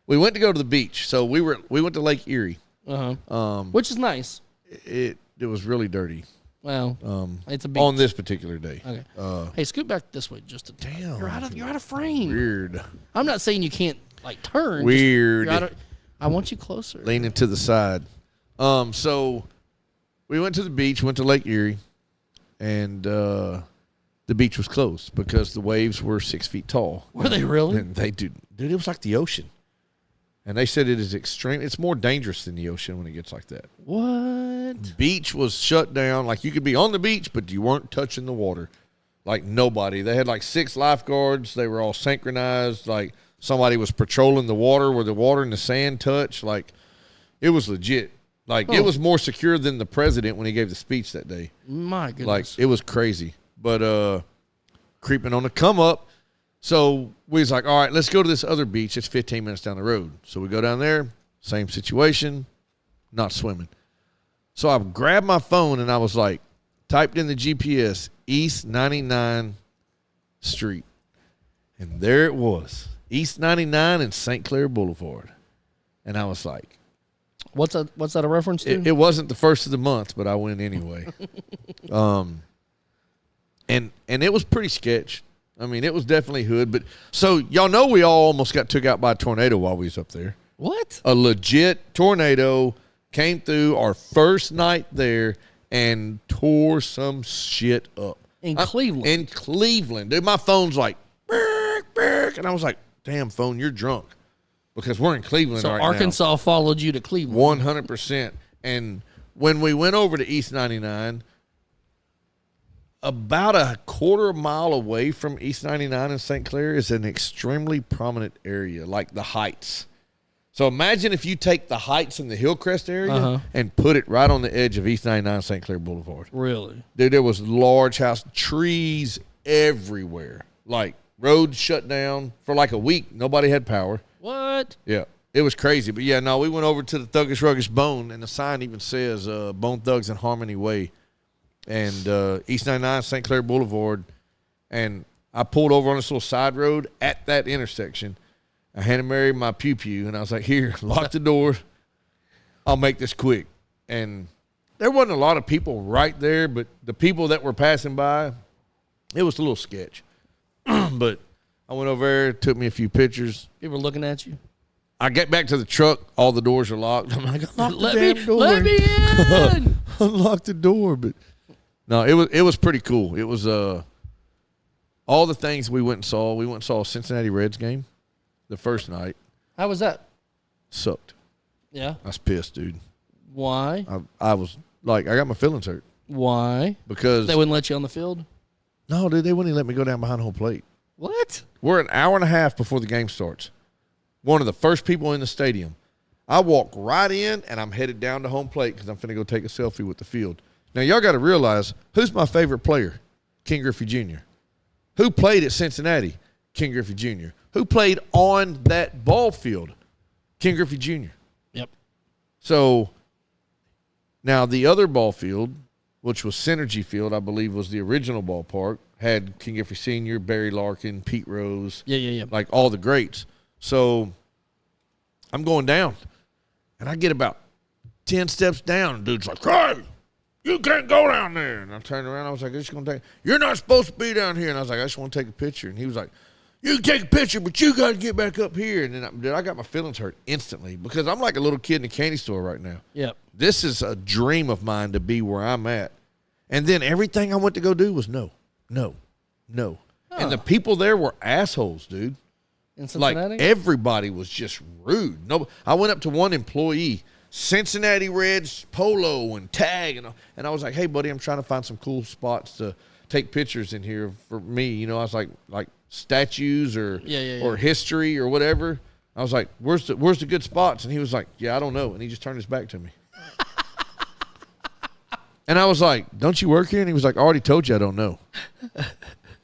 We went to go to the beach. So we went to Lake Erie. Which is nice. It was really dirty Well, it's a beach. on this particular day. Okay. Hey, scoot back this way just a Damn. You're out of frame. Weird. I'm not saying you can't like turn. just- Weird. you're out of- I want you closer. Leaning to the side. So we went to the beach, went to Lake Erie, and the beach was closed because the waves were 6 feet tall. Were they really? And dude, it was like the ocean. And they said it is extreme. It's more dangerous than the ocean when it gets like that. What? Beach was shut down. Like you could be on the beach, but you weren't touching the water. Like nobody. They had like 6 lifeguards. They were all synchronized. Like somebody was patrolling the water where the water and the sand touch. Like it was legit. Like it was more secure than the president when he gave the speech that day. My goodness. Like it was crazy. But creeping on the come up. So we was like, all right, let's go to this other beach. It's 15 minutes down the road. So we go down there, same situation, not swimming. So I grabbed my phone and I was like, typed in the GPS, East 99 Street. And there it was, East 99 and St. Clair Boulevard. And I was like, What's that a reference to? it wasn't the first of the month, but I went anyway. And it was pretty sketch. I mean, it was definitely hood. But so y'all know we all almost got took out by a tornado while we was up there. What? A legit tornado came through our first night there and tore some shit up. In Cleveland? In Cleveland. Dude, my phone's like, "Burk, burk," and I was like, damn, phone, you're drunk. Because we're in Cleveland So right Arkansas followed you to now. Cleveland. 100%. And when we went over to East 99, about a quarter mile away from East 99 in St. Clair is an extremely prominent area, like the Heights. So imagine if you take the Heights in the Hillcrest area and put it right on the edge of East 99 St. Clair Boulevard. Really? Dude, there was large house, trees everywhere. Like roads shut down for like a week. Nobody had power. What? Yeah. It was crazy. But yeah, no, we went over to the Thuggish Ruggish Bone, and the sign even says Bone Thugs and Harmony Way. And East 99 St. Clair Boulevard. And I pulled over on this little side road at that intersection. I handed Mary my pew-pew, and I was like, here, lock the door. I'll make this quick. And there wasn't a lot of people right there, but the people that were passing by, it was a little sketch. But I went over there, took me a few pictures. People looking at you? I get back to the truck, all the doors are locked. I'm like, Let me in. Unlock the door. But no, it was pretty cool. It was all the things we went and saw. We went and saw a Cincinnati Reds game the first night. How was that? Sucked. Yeah. I was pissed, dude. Why? I was like, I got my feelings hurt Why? because They wouldn't let you on the field? no, dude, they wouldn't even let me go down behind home plate. What? We're an hour and a half before the game starts. One of the first people in the stadium. I walk right in, and I'm headed down to home plate because I'm finna go take a selfie with the field. Now, y'all got to realize, who's my favorite player? King Griffey Jr. Who played at Cincinnati? Ken Griffey Jr. Who played on that ball field? Ken Griffey Jr. Yep. So now the other ball field, which was Synergy Field, I believe was the original ballpark, had Ken Griffey Sr., Barry Larkin, Pete Rose, Yeah. like all the greats. So I'm going down, and I get about 10 steps down, and dude's like, "Hey, you can't go down there." And I turned around, I was like, "You're not supposed to be down here." And I was like, "I just want to take a picture." And he was like, "You can take a picture, but you got to get back up here." And then I got my feelings hurt instantly because I'm like a little kid in a candy store right now. Yep. This is a dream of mine to be where I'm at. And then everything I went to go do was no. And the people there were assholes, dude. In Cincinnati? Like everybody was just rude. No, I went up to one employee, Cincinnati Reds polo and tag, and I was like, "Hey, buddy, I'm trying to find some cool spots to take pictures in here for me." You know, I was like statues or or history or whatever. I was like, "Where's the good spots?" And he was like, "Yeah, I don't know." And he just turned his back to me. And I was like, "Don't you work here?" And he was like, "I already told you I don't know."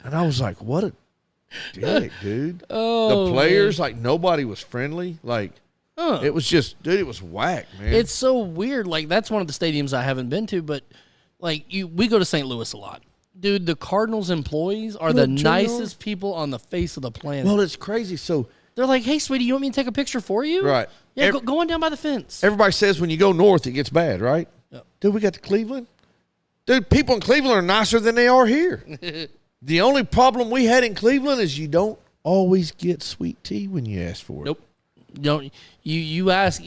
And I was like, "What a dick, dude." Oh, the players, man. like, nobody was friendly. Like, it was just, dude, it was whack, man. It's so weird. Like, that's one of the stadiums I haven't been to, but, like, we go to St. Louis a lot. Dude, the Cardinals employees are the nicest people on the face of the planet. Well, it's crazy. So they're like, "Hey, sweetie, you want me to take a picture for you?" Right. Yeah, go on down by the fence. everybody says when you go north, it gets bad, right? Yep. Dude, we got to Cleveland. Dude, people in Cleveland are nicer than they are here. The only problem we had in Cleveland is you don't always get sweet tea when you ask for it. Nope. Don't you ask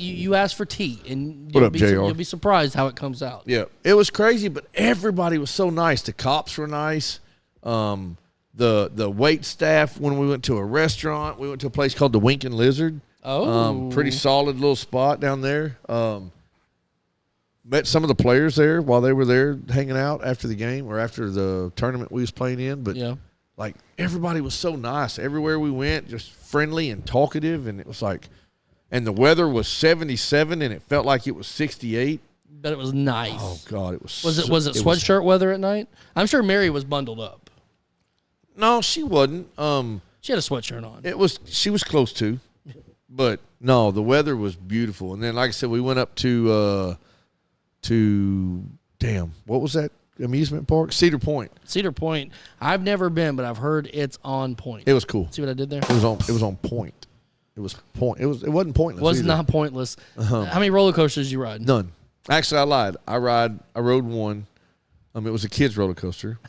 for tea, and What up, JR? you'll be surprised how it comes out. Yeah, it was crazy, but everybody was so nice. The cops were nice. The wait staff, when we went to a restaurant, we went to a place called the Winkin' Lizard. Oh. Pretty solid little spot down there. Met some of the players there while they were there hanging out after the game or after the tournament we was playing in. But Yeah. like everybody was so nice. Everywhere we went, just friendly and talkative. And it was like, and the weather was 77 and it felt like it was 68. But it was nice. Oh God, it was. Was it sweatshirt weather at night? I'm sure Mary was bundled up. No, she wasn't. She had a sweatshirt on. She was close to, but no, the weather was beautiful. And then, like I said, we went up to what was that amusement park? Cedar Point. Cedar Point. I've never been, but I've heard it's on point. It was cool. See what I did there? It was on point. It wasn't pointless. It was either. not pointless. How many roller coasters did you ride? None. Actually, I lied. I rode one. It was a kids roller coaster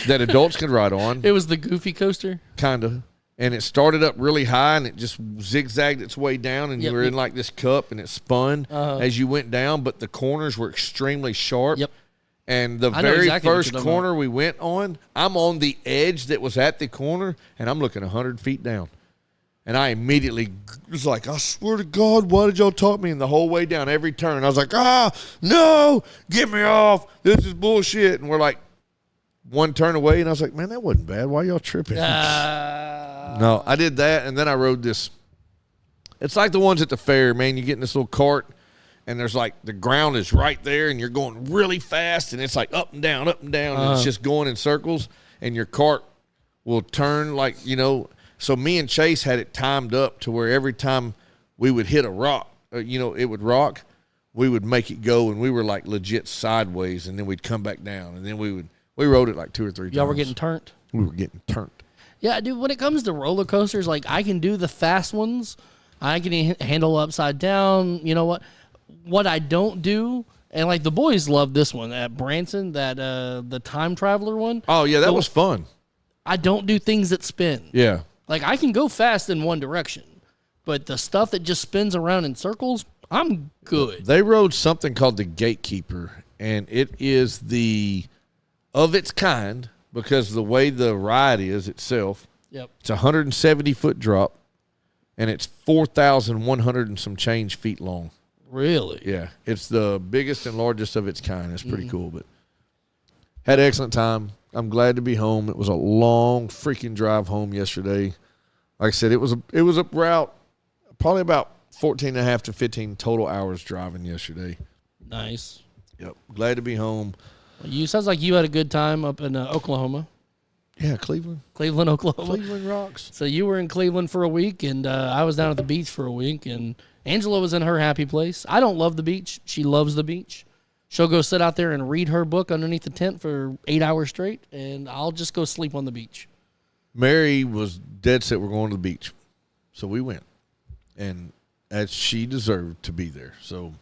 that adults could ride on. It was the Goofy coaster. Kinda. And it started up really high and it just zigzagged its way down and you were in like this cup and it spun as you went down, but the corners were extremely sharp. Yep. And the I know very exactly what first you're talking corner we went on, I'm on the edge that was at the corner and I'm looking 100 feet down. And I immediately was like, "I swear to God, why did y'all talk me?" And the whole way down, every turn, I was like, "No, get me off. This is bullshit." And we're like one turn away and I was like, "Man, that wasn't bad. Why y'all tripping?" No, I did that, and then I rode this. It's like the ones at the fair, man. You get in this little cart, and there's like the ground is right there, and you're going really fast, and it's like up and down, and it's just going in circles, and your cart will turn like, So me and Chase had it timed up to where every time we would hit a rock, it would rock, we would make it go, and we were like legit sideways, and then we'd come back down, and then we rode it like 2 or 3 times. Y'all were getting turned? We were getting turned. Yeah, dude, when it comes to roller coasters, like, I can do the fast ones. I can handle upside down. You know what? What I don't do, and, like, the boys love this one at Branson, the time traveler one. Oh, yeah, that was fun. I don't do things that spin. Yeah. Like, I can go fast in one direction, but the stuff that just spins around in circles, I'm good. They rode something called the Gatekeeper, and it is of its kind because the way the ride is itself. Yep. It's a 170-foot drop, and it's 4,100 and some change feet long. Really? Yeah. It's the biggest and largest of its kind. It's pretty cool, but had an excellent time. I'm glad to be home. It was a long freaking drive home yesterday. Like I said, it was a route, probably about 14 and a half to 15 total hours driving yesterday. Nice. Yep. Glad to be home. You sounds like you had a good time up in Oklahoma. Yeah, Cleveland. Cleveland, Oklahoma. Cleveland rocks. So you were in Cleveland for a week, and I was down at the beach for a week, and Angela was in her happy place. I don't love the beach. She loves the beach. She'll go sit out there and read her book underneath the tent for 8 hours straight, and I'll just go sleep on the beach. Mary was dead set we're going to the beach. So we went. And as she deserved to be there. So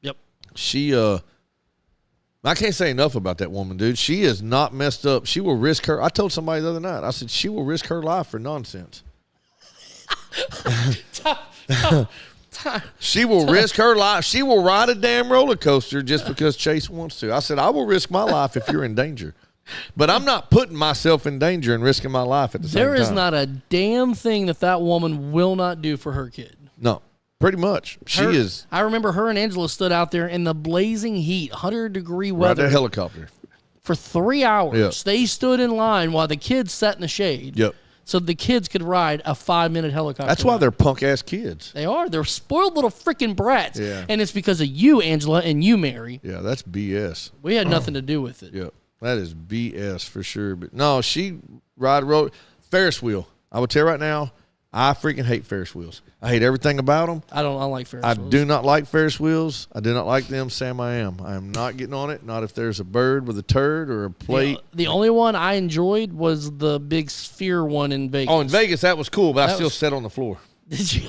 Yep. she I can't say enough about that woman, dude. She is not messed up. She will risk her. I told somebody the other night. I said she will risk her life for nonsense. She will risk her life. She will ride a damn roller coaster just because Chase wants to. I said, I will risk my life if you're in danger. But I'm not putting myself in danger and risking my life at the same time. There is not a damn thing that woman will not do for her kid. No, pretty much. She is. I remember her and Angela stood out there in the blazing heat, 100-degree Ride weather. that helicopter. For 3 hours. Yep. They stood in line while the kids sat in the shade. Yep. So the kids could ride a 5-minute helicopter. That's why ride. they're punk-ass kids. They are. They're spoiled little freaking brats. Yeah. And it's because of you, Angela, and you, Mary. Yeah, that's BS. We had nothing to do with it. Yeah, that is BS for sure. But no, she ride road Ferris wheel. I would tell you right now, I freaking hate Ferris wheels. I hate everything about them. I like Ferris I wheels. do not like Ferris wheels. I do not like them. Sam, I am. I am not getting on it. Not if there's a bird with a turd or a plate. The only one I enjoyed was the big sphere one in Vegas. Oh, in Vegas, that was cool, but I That still was- sat on the floor. Did you?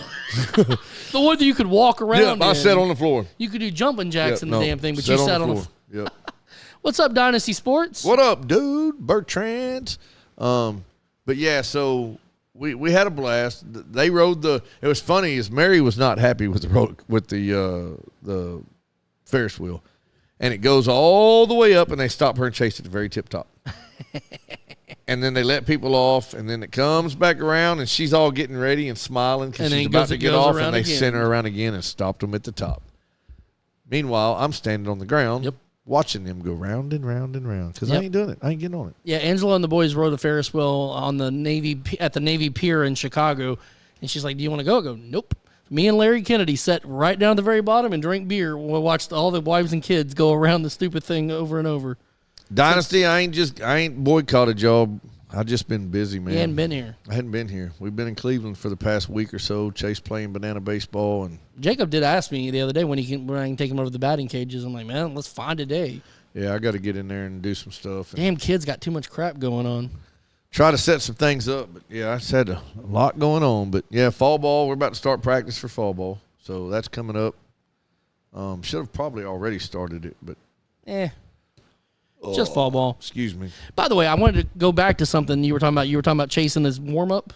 The one that you could walk around Yeah, I in. sat on the floor. You could do jumping jacks Yep, in the no, damn thing, but you sat on the floor. Yep. What's up, Dynasty Sports? What up, dude? Bertrand. But yeah, so we had a blast. They rode the. It was funny is Mary was not happy with the Ferris wheel, and it goes all the way up, and they stop her and Chase at the very tip top. And then they let people off, and then it comes back around, and she's all getting ready and smiling because And then she's it about goes- to it get goes off, around and they again. sent her around again and stopped them at the top. Meanwhile, I'm standing on the ground. Yep. Watching them go round and round and round because Yep. I ain't doing it. I ain't getting on it. Yeah, Angela and the boys rode the Ferris wheel on the at the Navy Pier in Chicago, and she's like, "Do you want to go?" I go, "Nope." Me and Larry Kennedy sat right down at the very bottom and drank beer. We watched all the wives and kids go around the stupid thing over and over. Dynasty, I ain't boycotted y'all. I just been busy, man. You hadn't been here. I hadn't been here. We've been in Cleveland for the past week or so. Chase playing banana baseball, and Jacob did ask me the other day when I can take him over to the batting cages. I'm like, man, let's find a day. yeah, I got to get in there and do some stuff. And Damn, kids got too much crap going on. try to set some things up. But yeah, I just had a lot going on. But yeah, fall ball. We're about to start practice for fall ball, so that's coming up. Should have probably already started it, but Just fall ball. excuse me. By the way, I wanted to go back to something you were talking about. You were talking about chasing his warm up.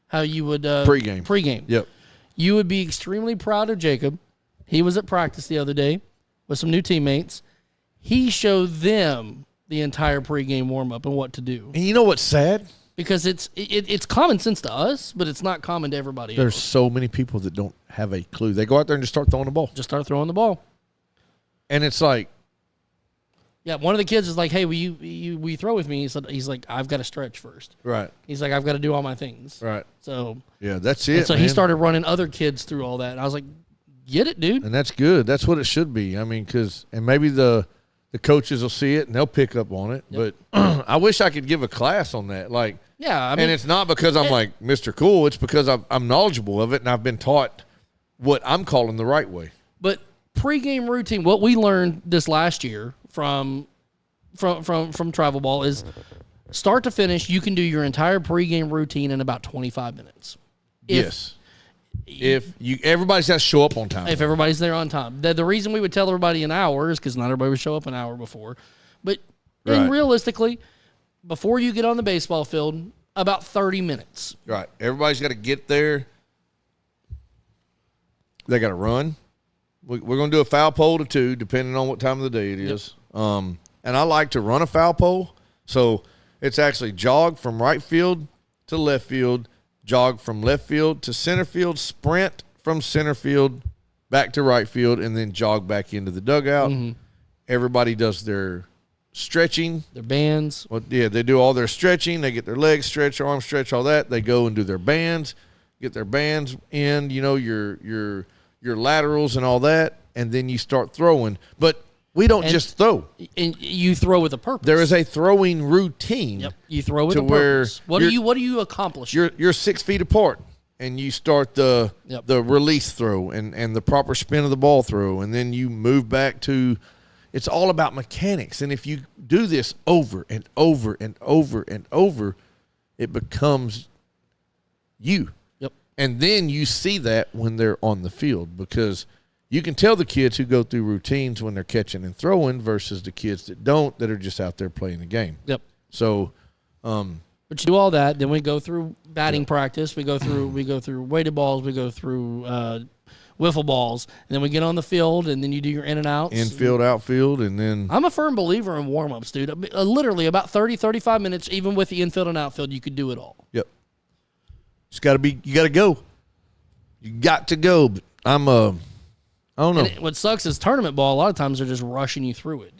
How you would Pre-game. Pre-game. Yep. You would be extremely proud of Jacob. He was at practice the other day with some new teammates. He showed them the entire pregame warm up and what to do And you know what's sad? because it's common sense to us, but it's not common to everybody There's else. so many people that don't have a clue. They go out there and just start throwing the ball, Just start throwing the ball. and it's like, Yeah, one of the kids is like, "Hey, will you throw with me?" He's like, "I've got to stretch first." right, He's like, "I've got to do all my things." right. So, Yeah, that's it. and so he man. started running other kids through all that, and I was like, "Get it, dude." And that's good. That's what it should be. I mean, and maybe the coaches will see it and they'll pick up on it. But I wish I could give a class on that. Like, Yeah, I mean, and it's not because I'm like Mr. Cool. It's because I'm knowledgeable of it and I've been taught what I'm calling the right way. but pregame routine. What we learned this last year from travel ball is start to finish. You can do your entire pregame routine in about 25 minutes. If everybody's got to show up on time. If everybody's there on time. The reason we would tell everybody an hour is because not everybody would show up an hour before. But Right. realistically, before you get on the baseball field, about 30 minutes. Right. Everybody's got to get there. They got to run. We're going to do a foul pole to 2, depending on what time of the day it is. And I like to run a foul pole. So it's actually jog from right field to left field, jog from left field to center field, sprint from center field back to right field, and then jog back into the dugout. Mm-hmm. Everybody does their stretching. Their bands. Well, yeah, they do all their stretching. They get their legs stretched, arms stretched, all that. They go and do their bands, get their bands in, your laterals and all that, and then you start throwing. But We don't And- just throw. And you throw with a purpose. There is a throwing routine. Yep. You throw with to a purpose. where What do you accomplish? You're 6 feet apart, and you start the Yep. the release throw and the proper spin of the ball throw, and then you move back to. It's all about mechanics, and if you do this over and over and over and over, it becomes you. Yep. And then you see that when they're on the field, because you can tell the kids who go through routines when they're catching and throwing versus the kids that don't, that are just out there playing the game. Yep. So, But you do all that, then we go through batting practice. We go through weighted balls. We go through wiffle balls, and then we get on the field, and then you do your in and outs. infield, outfield, and then I'm a firm believer in warm ups, dude. Literally about 30, 35 minutes, even with the infield and outfield, you could do it all. yep. You got to go. You got to go. But I don't know. And what sucks is tournament ball. A lot of times they're just rushing you through it,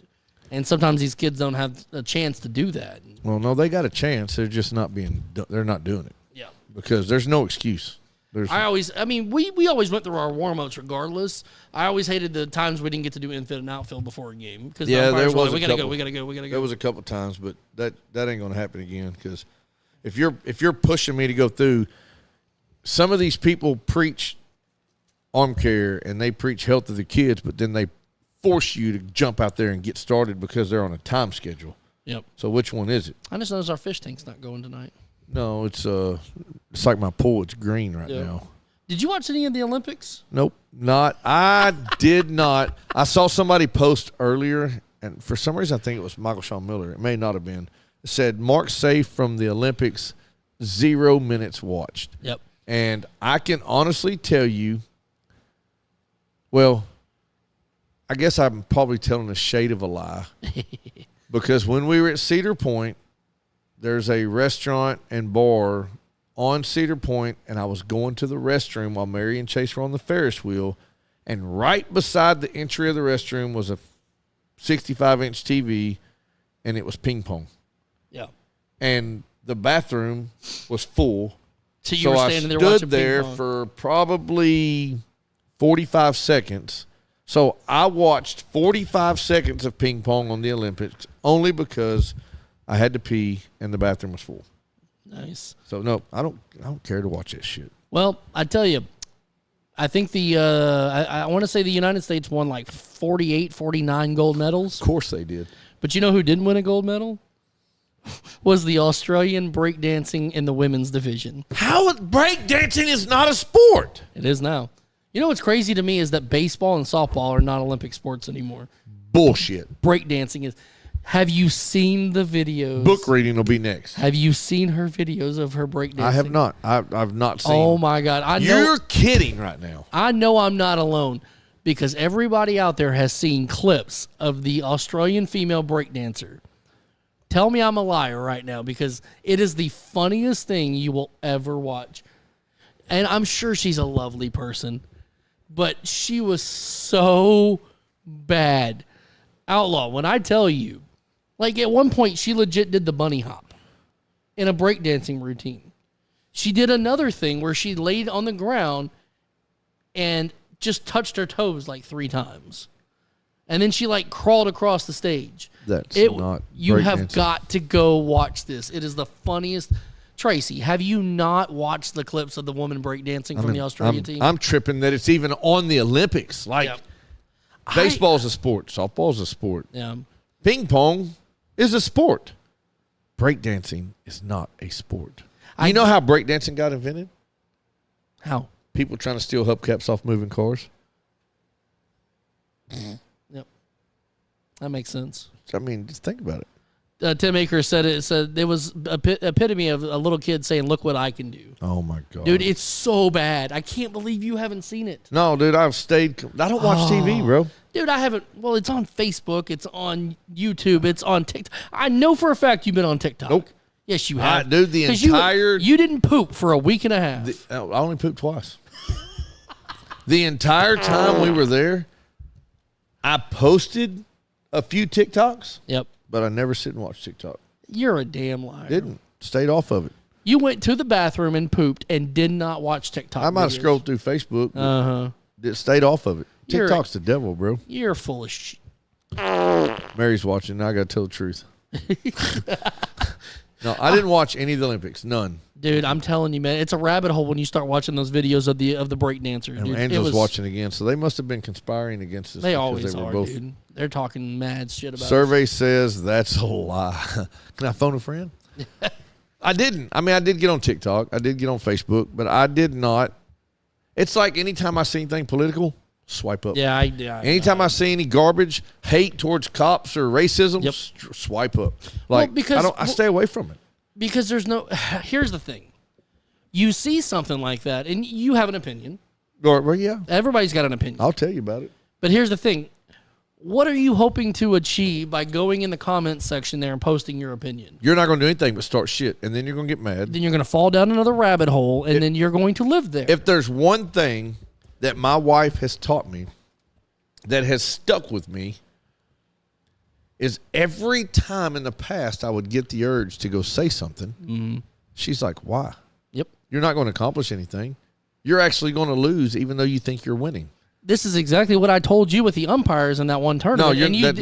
and sometimes these kids don't have a chance to do that. Well, no, they got a chance. They're just not they're not doing it Yeah. because there's no excuse. We always went through our warm ups regardless. I always hated the times we didn't get to do infield and outfield before a game because Yeah, there was we a gotta couple. go. There was a couple times, but that ain't going to happen again because if you're pushing me to go through, some of these people preach arm care and they preach health of the kids, but then they force you to jump out there and get started because they're on a time schedule. Yep. So which one is it? I just noticed our fish tank's not going tonight. No, it's like my pool. It's green right Yeah. now. Did you watch any of the Olympics? Nope, not. I did not. I saw somebody post earlier, and for some reason I think it was Michael Sean Miller. It may not have been. It said Mark safe from the Olympics, 0 minutes watched. Yep. And I can honestly tell you, well, I guess I'm probably telling a shade of a lie because when we were at Cedar Point, there's a restaurant and bar on Cedar Point, and I was going to the restroom while Mary and Chase were on the Ferris wheel, and right beside the entry of the restroom was a 65-inch TV, and it was ping pong. Yeah. And the bathroom was full. So you were standing there I watching stood there ping pong. for probably 45 seconds. So I watched 45 seconds of ping pong on the Olympics only because I had to pee and the bathroom was full. Nice. So no, I don't care to watch that shit. Well, I tell you, I think I want to say the United States won like 48, 49 gold medals. Of course they did. But you know who didn't win a gold medal? Was the Australian breakdancing in the women's division. How breakdancing is not a sport? It is now. You know what's crazy to me is that baseball and softball are not Olympic sports anymore. Bullshit. Breakdancing is. Have you seen the videos? Book reading will be next. Have you seen her videos of her breakdancing? I have not. I've not seen. Oh my God! You're kidding right now. I know I'm not alone because everybody out there has seen clips of the Australian female breakdancer. Tell me I'm a liar right now because it is the funniest thing you will ever watch. And I'm sure she's a lovely person, but she was so bad. Outlaw, when I tell you, like at one point she legit did the bunny hop in a breakdancing routine. She did another thing where she laid on the ground and just touched her toes like 3 times. And then she like crawled across the stage. That's not You have breakdancing. got to go watch this. It is the funniest. Tracy, have you not watched the clips of the woman breakdancing from the Australian team? I'm tripping that it's even on the Olympics. Like Yep. baseball's a sport, softball's a sport, Yeah. ping pong is a sport. Breakdancing is not a sport. You know how breakdancing got invented? How? People trying to steal hubcaps off moving cars. Yep. That makes sense. I mean, just think about it. Tim Akers said it was epitome of a little kid saying, "Look what I can do." Oh my god, Dude, it's so bad. I can't believe you haven't seen it. No, dude, I've stayed. I don't watch TV, bro. Dude, I haven't. Well, it's on Facebook. It's on YouTube. It's on TikTok. I know for a fact you've been on TikTok. Nope. Yes, you have. Dude, the 'Cause entire. You didn't poop for a week and a half. I only pooped twice. The entire time we were there, I posted a few TikToks, Yep. but I never sit and watch TikTok. You're a damn liar. Didn't. Stayed off of it. You went to the bathroom and pooped and did not watch TikTok. I might have videos. scrolled through Facebook. But Uh-huh. Stayed off of it. You're- TikTok's the devil, bro. You're full of shit. Mary's watching. Now I got to tell the truth. No, I didn't watch any of the Olympics. None. Dude, I'm telling you, man, it's a rabbit hole when you start watching those videos of the break dancers. And Dude. Angela's watching again, so they must have been conspiring against us. They because always were are, both. dude. They're talking mad shit about Survey says that's a lie. Can I phone a friend? I didn't. I mean, I did get on TikTok. I did get on Facebook, but I did not. It's like anytime I see anything political, swipe up. Yeah, Anytime I see any garbage, hate towards cops or racism, Yep. swipe up. Like, because- I stay away from it. Because there's no. Here's the thing. You see something like that, and you have an opinion. Or, well, yeah, Everybody's got an opinion. I'll tell you about it. But here's the thing. What are you hoping to achieve by going in the comments section there and posting your opinion? You're not going to do anything but start shit, and then you're going to get mad. Then you're going to fall down another rabbit hole, and then you're going to live there. If there's one thing that my wife has taught me that has stuck with me, is every time in the past I would get the urge to go say something, she's like, why? Yep. You're not going to accomplish anything. You're actually going to lose even though you think you're winning. This is exactly what I told you with the umpires in that one tournament. No, and you that's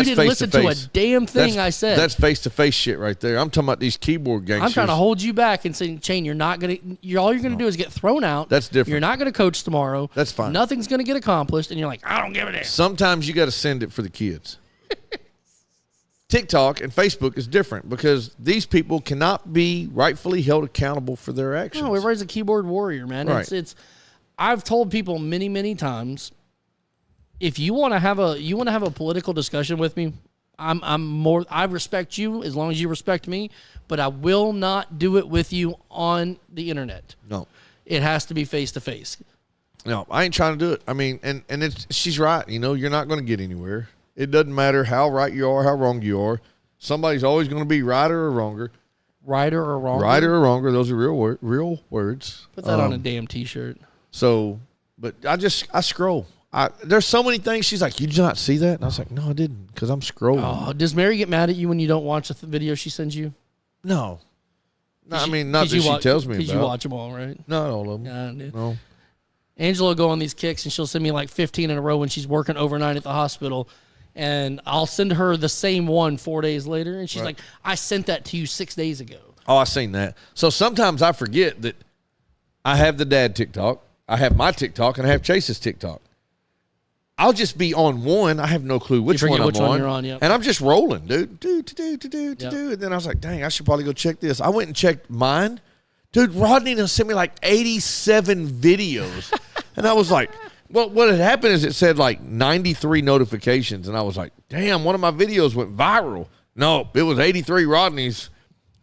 didn't face listen to to a face. damn thing I said. That's face-to-face shit right there. I'm talking about these keyboard gangsters. I'm trying to hold you back and saying, Shane, you're not gonna. All you're gonna do is get thrown out. That's different. You're not gonna coach tomorrow. That's fine. Nothing's gonna get accomplished, and you're like, I don't give a damn. Sometimes you got to send it for the kids. TikTok and Facebook is different because these people cannot be rightfully held accountable for their actions. No, everybody's a keyboard warrior, man. Right. It's. I've told people many times, if you want to have a political discussion with me, I respect you as long as you respect me, but I will not do it with you on the internet. No. It has to be face to face. No, I ain't trying to do it. I mean, and she's right. You know, you're not going to get anywhere. It doesn't matter how right you are, how wrong you are. Somebody's always going to be righter or wronger. Righter or wrong. Righter or wronger. Those are real words. Put that on a damn t-shirt. So, but I scroll. There's so many things. She's like, you did not see that? And I was like, no, I didn't, because I'm scrolling. Oh, does Mary get mad at you when you don't watch the video she sends you? No. No, I She- mean, not 'cause that you she wa- tells me 'cause about. you watch them all, right? Not all of them. Yeah, dude. No. Angela will go on these kicks, and she'll send me like 15 in a row when she's working overnight at the hospital. And I'll send her the same one 4 days later. And she's like, I sent that to you 6 days ago. Oh, I seen that. So sometimes I forget that I have the dad TikTok, I have my TikTok, and I have Chase's TikTok. I'll just be on one. I have no clue which forget one I'm which one on. you're on, yep. And I'm just rolling, dude. Yep. And then I was like, dang, I should probably go check this. I went and checked mine. Dude, Rodney done sent me like 87 videos. And I was like, well, what had happened is it said like 93 notifications. And I was like, damn, one of my videos went viral. No, it was 83 Rodneys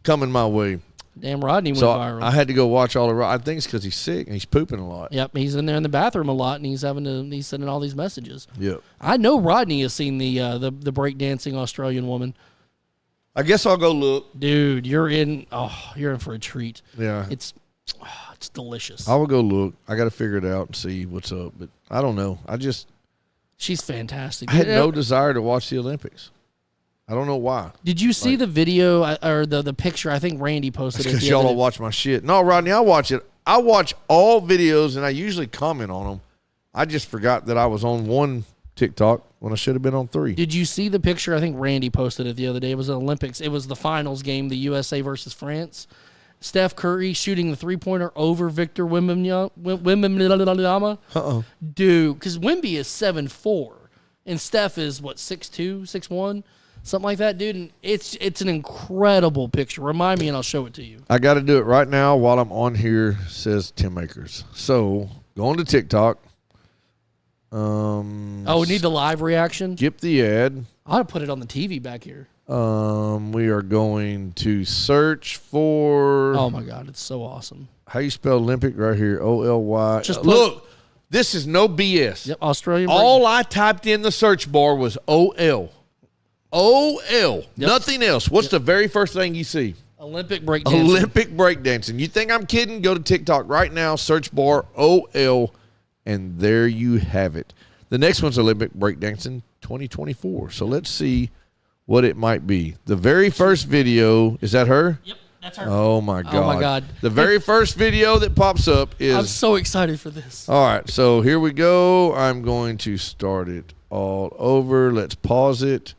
coming my way. Damn, Rodney went So viral. I had to go watch all the. I think it's because he's sick and he's pooping a lot. Yep, he's in there in the bathroom a lot, and he's sending all these messages. Yep. I know Rodney has seen the breakdancing Australian woman. I guess I'll go look. Dude, you're in for a treat. Yeah. It's delicious. I will go look. I got to figure it out and see what's up. But I don't know. She's fantastic. I had no desire to watch the Olympics. I don't know why. Did you see the video or the picture? I think Randy posted it. Because the y'all other don't day. watch my shit. No, Rodney, I watch it. I watch all videos and I usually comment on them. I just forgot that I was on one TikTok when I should have been on three. Did you see the picture? I think Randy posted it the other day. It was the Olympics. It was the finals game, the USA versus France. Steph Curry shooting the three-pointer over Victor Wembanyama. Dude, because Wemby is 7'4", and Steph is, 6'2", 6'1", something like that, dude. And it's an incredible picture. Remind me, and I'll show it to you. I got to do it right now while I'm on here, says Tim Akers. So, going to TikTok. We need the live reaction. Skip the ad. I'll put it on the TV back here. We are going to search for. Oh, my God. It's so awesome. How you spell Olympic right here? Oly. Just put- Look, this is no BS. Yep, Australian. All I typed in the search bar was OL. OL. Nothing else. What's the very first thing you see? Olympic breakdancing. Olympic breakdancing. You think I'm kidding? Go to TikTok right now, search bar OL, and there you have it. The next one's Olympic breakdancing 2024. So let's see what it might be. The very first video, is that her? Yep, that's her. Oh, my God. Oh, my God. The very first video that pops up is... I'm so excited for this. All right, so here we go. I'm going to start it all over. Let's pause it.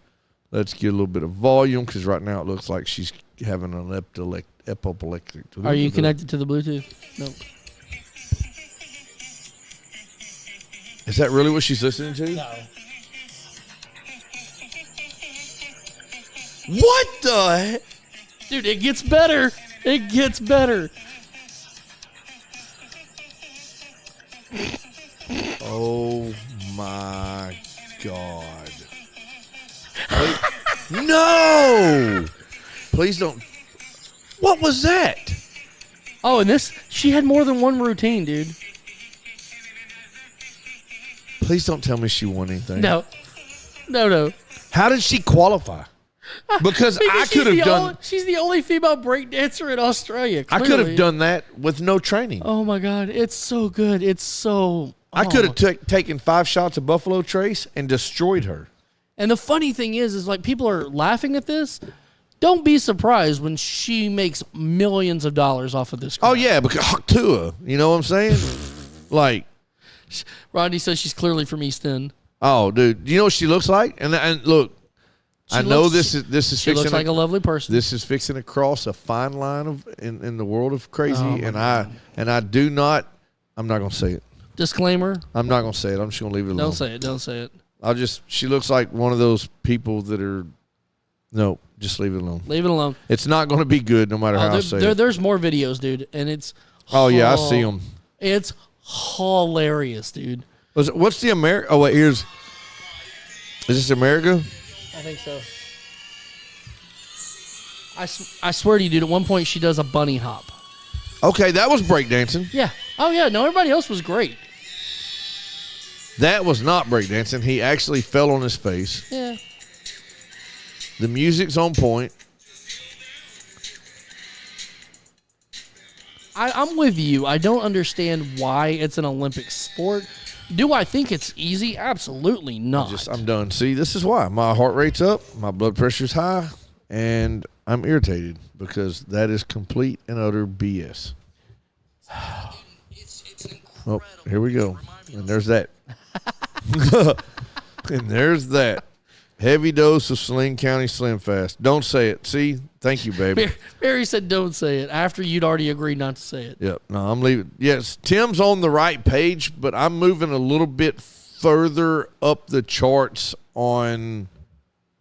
Let's get a little bit of volume because right now it looks like she's having an apoplectic. Are you connected to the Bluetooth? No. Is that really what she's listening to? No. What the heck? Dude, it gets better. It gets better. Oh my God. No! Please don't. What was that? Oh, and she had more than one routine, dude. Please don't tell me she won anything. No. No. How did she qualify? Because I could have done. She's the only female breakdancer in Australia. I Clearly. could have done that with no training. Oh my God, it's so good. It's so. I could have taken 5 shots of Buffalo Trace and destroyed her. And the funny thing is like people are laughing at this. Don't be surprised when she makes millions of dollars off of this. Oh yeah, because Tua, you know what I'm saying? Like, Rodney says she's clearly from East End. oh dude, you know what she looks like? And look, I know this is She fixing looks like a lovely person. This is fixing to cross a fine line of in the world of crazy, Oh, and my I do not. I'm not gonna say it. Disclaimer. I'm not gonna say it. I'm just gonna leave it alone. Don't say it. Don't say it. She looks like one of those people that are. No, just leave it alone. Leave it alone. It's not going to be good no matter how I say it. There's more videos, dude, and it's. Oh yeah, I see them. It's hilarious, dude. What's the America? Oh wait, is this America? I think so. I swear to you, dude. At one point, she does a bunny hop. Okay, that was breakdancing. Yeah. Oh yeah. No, everybody else was great. That was not breakdancing. He actually fell on his face. Yeah. The music's on point. I'm with you. I don't understand why it's an Olympic sport. Do I think it's easy? Absolutely not. I'm done. See, this is why my heart rate's up, my blood pressure's high, and I'm irritated because that is complete and utter BS. Oh, here we go. And there's that. And there's that. Heavy dose of Saline County Slim Fast. Don't say it. See? Thank you, baby. Mary said don't say it after you'd already agreed not to say it. Yep. No, I'm leaving. Yes, Tim's on the right page, but I'm moving a little bit further up the charts on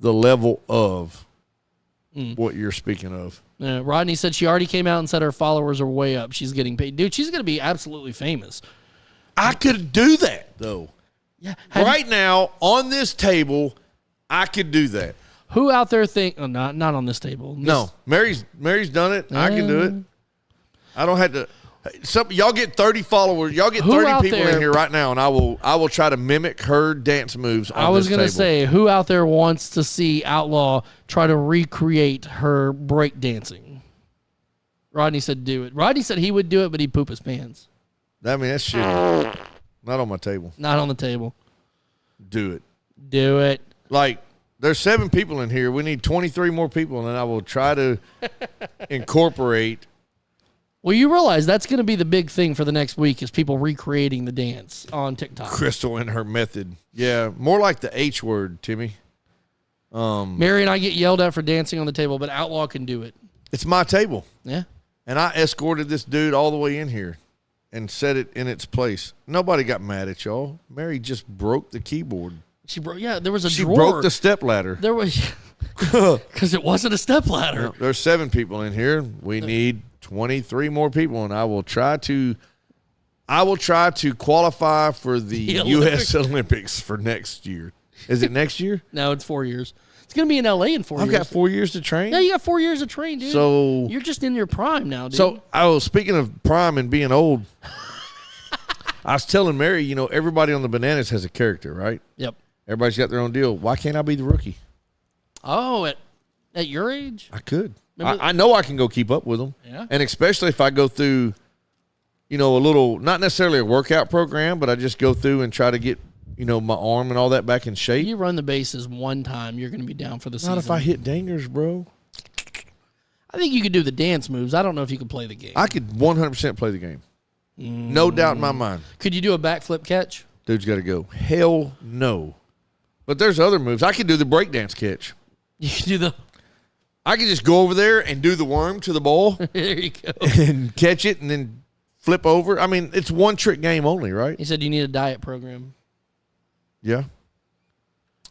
the level of what you're speaking of. Rodney said she already came out and said her followers are way up. She's getting paid. Dude, she's going to be absolutely famous. I could do that, though. Yeah. Right now, on this table, I could do that. Who out there think? Oh, not on this table. No, Mary's done it. I can do it. I don't have to. Y'all get 30 followers. Y'all get 30 people in here right now, and I will try to mimic her dance moves. On I was going to say, who out there wants to see Outlaw try to recreate her break dancing? Rodney said, "Do it." Rodney said he would do it, but he'd poop his pants. I mean, that's shit. Not on my table. Not on the table. Do it. Do it. Like, there's 7 people in here. We need 23 more people, and then I will try to incorporate. Well, you realize that's going to be the big thing for the next week is people recreating the dance on TikTok. Crystal and her method. Yeah, more like the H word, Timmy. Mary and I get yelled at for dancing on the table, but Outlaw can do it. It's my table. Yeah. And I escorted this dude all the way in here and set it in its place. Nobody got mad at y'all. Mary just broke the keyboard. She broke. Yeah, there was a She drawer. broke the step ladder. There was because it wasn't a step ladder. No, there's 7 people in here. We need 23 more people, and I will try to qualify for the U.S. Olympics for next year. Is it next year? No, it's 4 years. It's going to be in L.A. in 4 years. I've got 4 years to train. Yeah, you got 4 years to train, dude. So you're just in your prime now, dude. So, speaking of prime and being old, I was telling Mary, everybody on the Bananas has a character, right? Yep. Everybody's got their own deal. Why can't I be the rookie? Oh, at your age? I could. I know I can go keep up with them. Yeah. And especially if I go through, a little, not necessarily a workout program, but I just go through and try to get, my arm and all that back in shape. You run the bases one time, you're going to be down for the season. Not if I hit dingers, bro. I think you could do the dance moves. I don't know if you could play the game. I could 100% play the game. No doubt in my mind. Could you do a backflip catch? Dude's got to go. Hell no. But there's other moves. I could do the breakdance catch. You can do the. I could just go over there and do the worm to the ball There you go. and catch it and then flip over. I mean, it's one trick game only, right? He said you need a diet program. Yeah.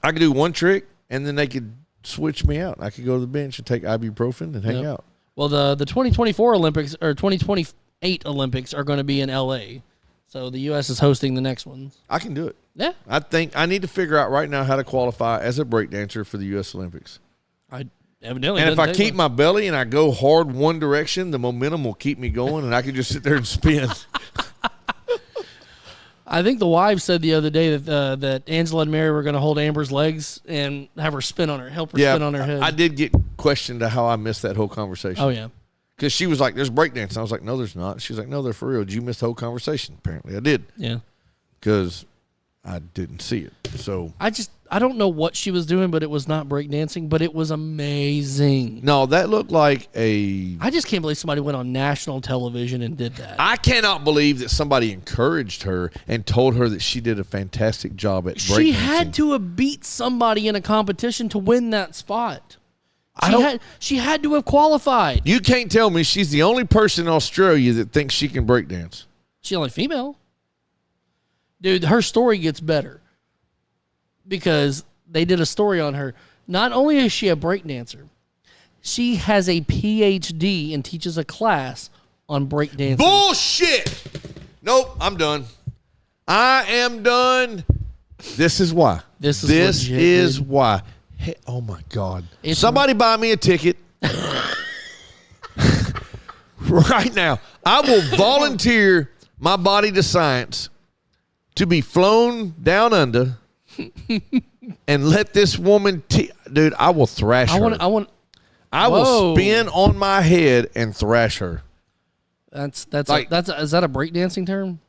I could do one trick and then they could switch me out. I could go to the bench and take ibuprofen and hang Yep. out. Well, the 2024 Olympics or 2028 Olympics are going to be in LA, so the U.S. is hosting the next ones. I can do it. Yeah, I think I need to figure out right now how to qualify as a breakdancer for the U.S. Olympics. I evidently. And if I doesn't take keep much. my belly and I go hard one direction, the momentum will keep me going and I can just sit there and spin. I think the wives said the other day that that Angela and Mary were going to hold Amber's legs and have her spin on her, help her spin on her head. I did get questioned to how I missed that whole conversation. Oh yeah. Because she was like, there's breakdance. I was like, no, there's not. She was like, no, they're for real. Did you miss the whole conversation? Apparently I did. Yeah. Because I didn't see it. So, I don't know what she was doing, but it was not breakdancing, but it was amazing. no, that looked like a... I just can't believe somebody went on national television and did that. I cannot believe that somebody encouraged her and told her that she did a fantastic job at breakdancing. She had to have beat somebody in a competition to win that spot. She had to have qualified. You can't tell me she's the only person in Australia that thinks she can breakdance. She's the only female. Dude, her story gets better because they did a story on her. Not only is she a breakdancer, she has a PhD and teaches a class on breakdancing. Bullshit! Nope, I'm done. I am done. This is why. This This legit, is dude. why. Hey, oh my God! It's- Somebody buy me a ticket right now. I will volunteer my body to science to be flown down under and let this woman. Dude, I will thrash her. I will Whoa. spin on my head and thrash her. That's Like- is that a breakdancing term?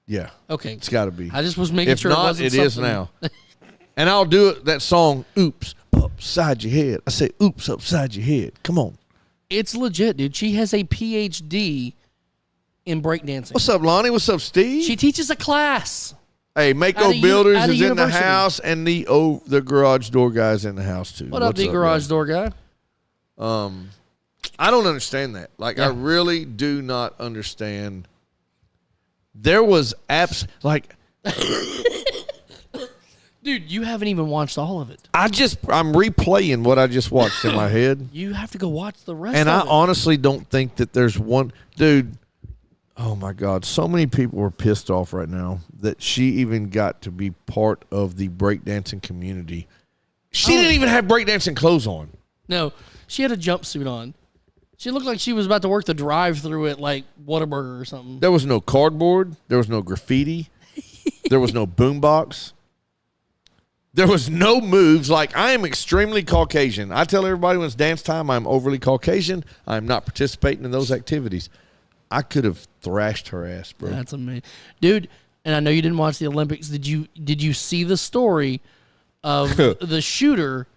Yeah, Okay, it's got to be. I just was making If sure not, it wasn't it is something- now. And I'll do it. That song, "Oops, upside your head." I say, "Oops, upside your head." Come on. It's legit, dude. She has a PhD in breakdancing. What's up, Lonnie? What's up, Steve? She teaches a class. Hey, At Mako a Builders at a is in the university. house, and the garage door guy's in the house too. What up, What's the garage guys? door guy? I don't understand that. Like, I Yeah. really do not understand. There was like. Dude, you haven't even watched all of it. I'm replaying what I just watched in my head. You have to go watch the rest And I of it. honestly don't think that there's one dude. Oh my God. So many people are pissed off right now that she even got to be part of the breakdancing community. She didn't even have breakdancing clothes on. No, she had a jumpsuit on. She looked like she was about to work the drive-through at like Whataburger or something. There was no cardboard. There was no graffiti. There was no boombox. There was no moves. Like, I am extremely Caucasian. I tell everybody when it's dance time, I'm overly Caucasian. I'm not participating in those activities. I could have thrashed her ass, bro. That's amazing, dude. And I know you didn't watch the Olympics. Did you see the story of the shooter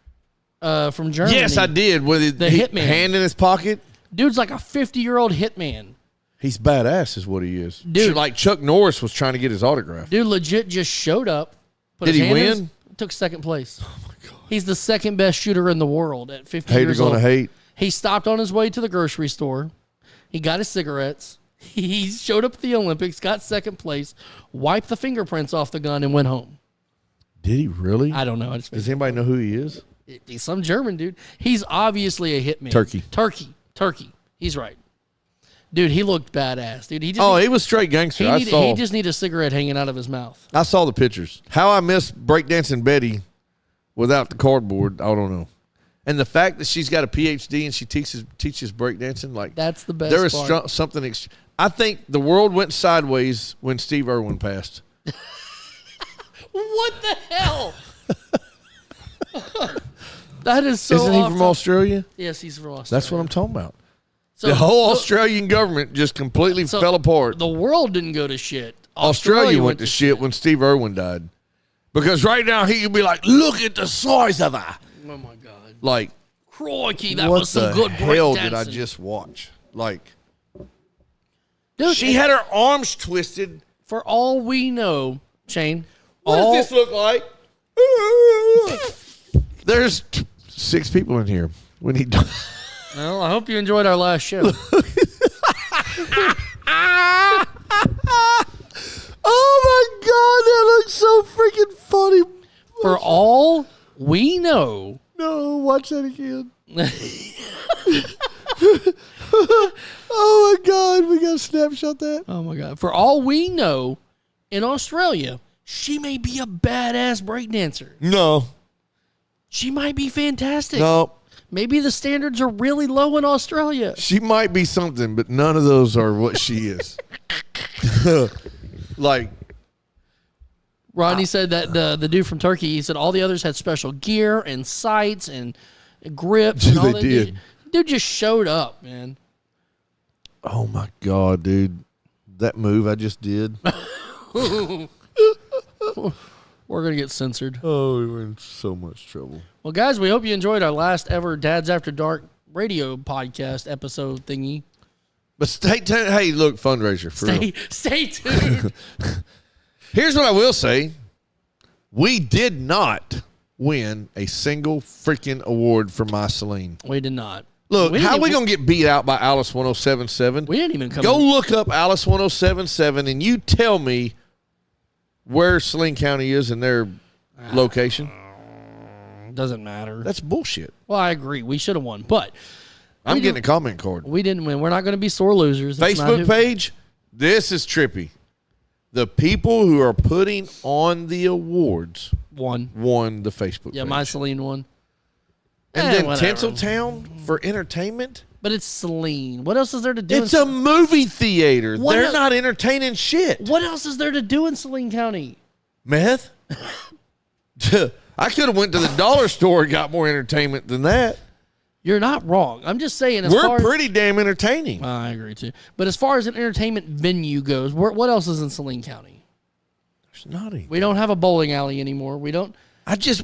from Germany? Yes, I did. With The his hitman. hand in his pocket. Dude's like a 50-year-old hitman. He's badass, is what he is. Dude. Like Chuck Norris was trying to get his autograph. Dude legit just showed up. Put Did his he hand in his- win? Took second place. Oh my God. He's the second best shooter in the world at 50 Hater years old. gonna hate. He stopped on his way to the grocery store. He got his cigarettes. He showed up at the Olympics, got second place, wiped the fingerprints off the gun, and went home. Did he really? I don't know. Does anybody know who he is? He's some German dude. He's obviously a hitman. Turkey. He's right. Dude, he looked badass, dude. He just He was straight gangster. he just need a cigarette hanging out of his mouth. I saw the pictures. How I miss breakdancing Betty without the cardboard, I don't know. And the fact that she's got a PhD and she teaches breakdancing, like, That's the best there is part. something. I think the world went sideways when Steve Irwin passed. What the hell? That is so Isn't he off from top- Australia? Yes, he's from Australia. That's what I'm talking about. So The whole Australian government just completely so fell apart. The world didn't go to shit. Australia went to shit when Steve Irwin died. Because right now he could be like, look at the size of her. Oh my God. Like, Crikey, that what was some the good hell breakdancing. did I just watch? Like, Dude, she had her arms twisted. for all we know, Shane, What all, does this look like? There's 6 people in here. We need. Well, I hope you enjoyed our last show. Oh my God, that looks so freaking funny. For all we know, No, watch that again. Oh my God, we got to snapshot that. oh my God, for all we know, in Australia, she may be a badass breakdancer. No, She might be fantastic. no, Maybe the standards are really low in Australia. she might be something, but none of those are what she is. Like, Rodney said that the dude from Turkey, he said all the others had special gear and sights and grips. And all They that. did. Dude just showed up, man. oh my God, dude, that move I just did. We're going to get censored. Oh, we were in so much trouble. Well, guys, we hope you enjoyed our last ever Dads After Dark radio podcast episode thingy. But stay tuned. Hey, look, fundraiser for real. Stay tuned. Here's what I will say. We did not win a single freaking award for My Celine. We did not. Look, We how didn't we even- going to get beat out by Alice 1077? We didn't even come. Go look up Alice 1077 and you tell me where Saline County is in their location. Doesn't matter. That's bullshit. Well, I agree. We should have won, but I'm We getting didn't- a comment card. we didn't win. We're not going to be sore losers. That's not Facebook who- page, this is trippy. The people who are putting on the awards won. won the Facebook Yeah, page. my Celine won. And then whatever. Tinseltown for entertainment? But it's Celine. What else is there to do? It's a movie theater. What They're el- not entertaining shit. What else is there to do in Celine County? Meth? I could have went to the dollar store and got more entertainment than that. You're not wrong. I'm just saying. As We're far pretty damn entertaining. I agree too. But as far as an entertainment venue goes, what else is in Celine County? There's not any. We don't have a bowling alley anymore. We don't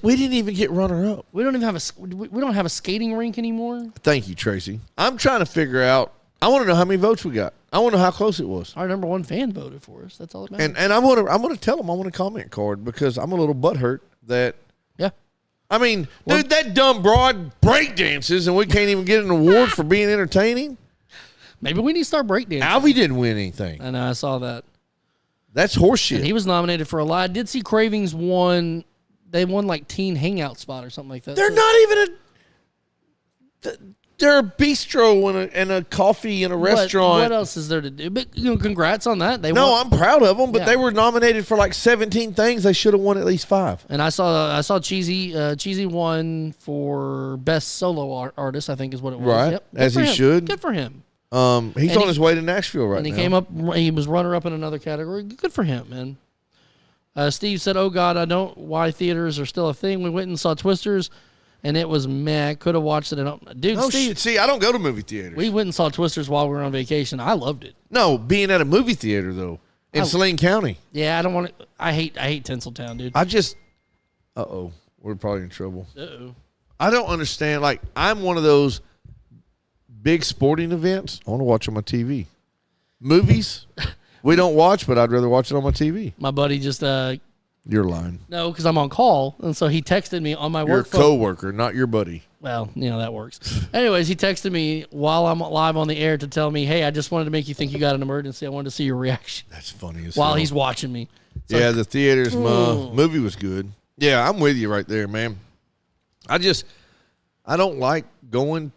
We didn't even get runner up. even have we don't have a skating rink anymore. Thank you, Tracy. I'm trying to figure out. I want to know how many votes we got. I want to know how close it was. Our number one fan voted for us. That's all that matters. And I'm gonna tell them I want a comment card because I'm a little butthurt that. Yeah. I mean, dude, that dumb broad break dances and we can't even get an award for being entertaining. Maybe we need to start breakdancing. Alvy didn't win anything. I know, I saw that. That's horseshit. And he was nominated for a lot. I did see Cravings won. They won like teen hangout spot or something like that. They're So- not even a. They're a bistro and a coffee and a restaurant. What else is there to do? But congrats on that. They No, won. I'm proud of them, but Yeah. they were nominated for like 17 things. They should have won at least 5. And I saw Cheesy won for best solo artist. I think is what it was. Right. Yep. Good As for he him. should. Good for him. He's And on he- his way to Nashville right And he now. came up. He was runner up in another category. Good for him, man. Steve said, "Oh God, I don't. Why theaters are still a thing? We went and saw Twisters, and it was meh. Could have watched it. Dude, Oh, Steve, shit. See, I don't go to movie theaters. we went and saw Twisters while we were on vacation. I loved it. No, being at a movie theater, though, in Saline County. Yeah, I don't want to. I hate Tinseltown, dude. I just... Uh-oh. We're probably in trouble. Uh-oh. I don't understand. Like, I'm one of those big sporting events. I want to watch on my TV. Movies, we don't watch, but I'd rather watch it on my TV. My buddy just You're lying. no, because I'm on call, and so he texted me on my You're a work phone. coworker, not your buddy. Well, that works. Anyways, he texted me while I'm live on the air to tell me, "Hey, I just wanted to make you think you got an emergency. I wanted to see your reaction." That's funny as While hell. he's watching me. Yeah, the theaters movie was good. Yeah, I'm with you right there, man. I don't like going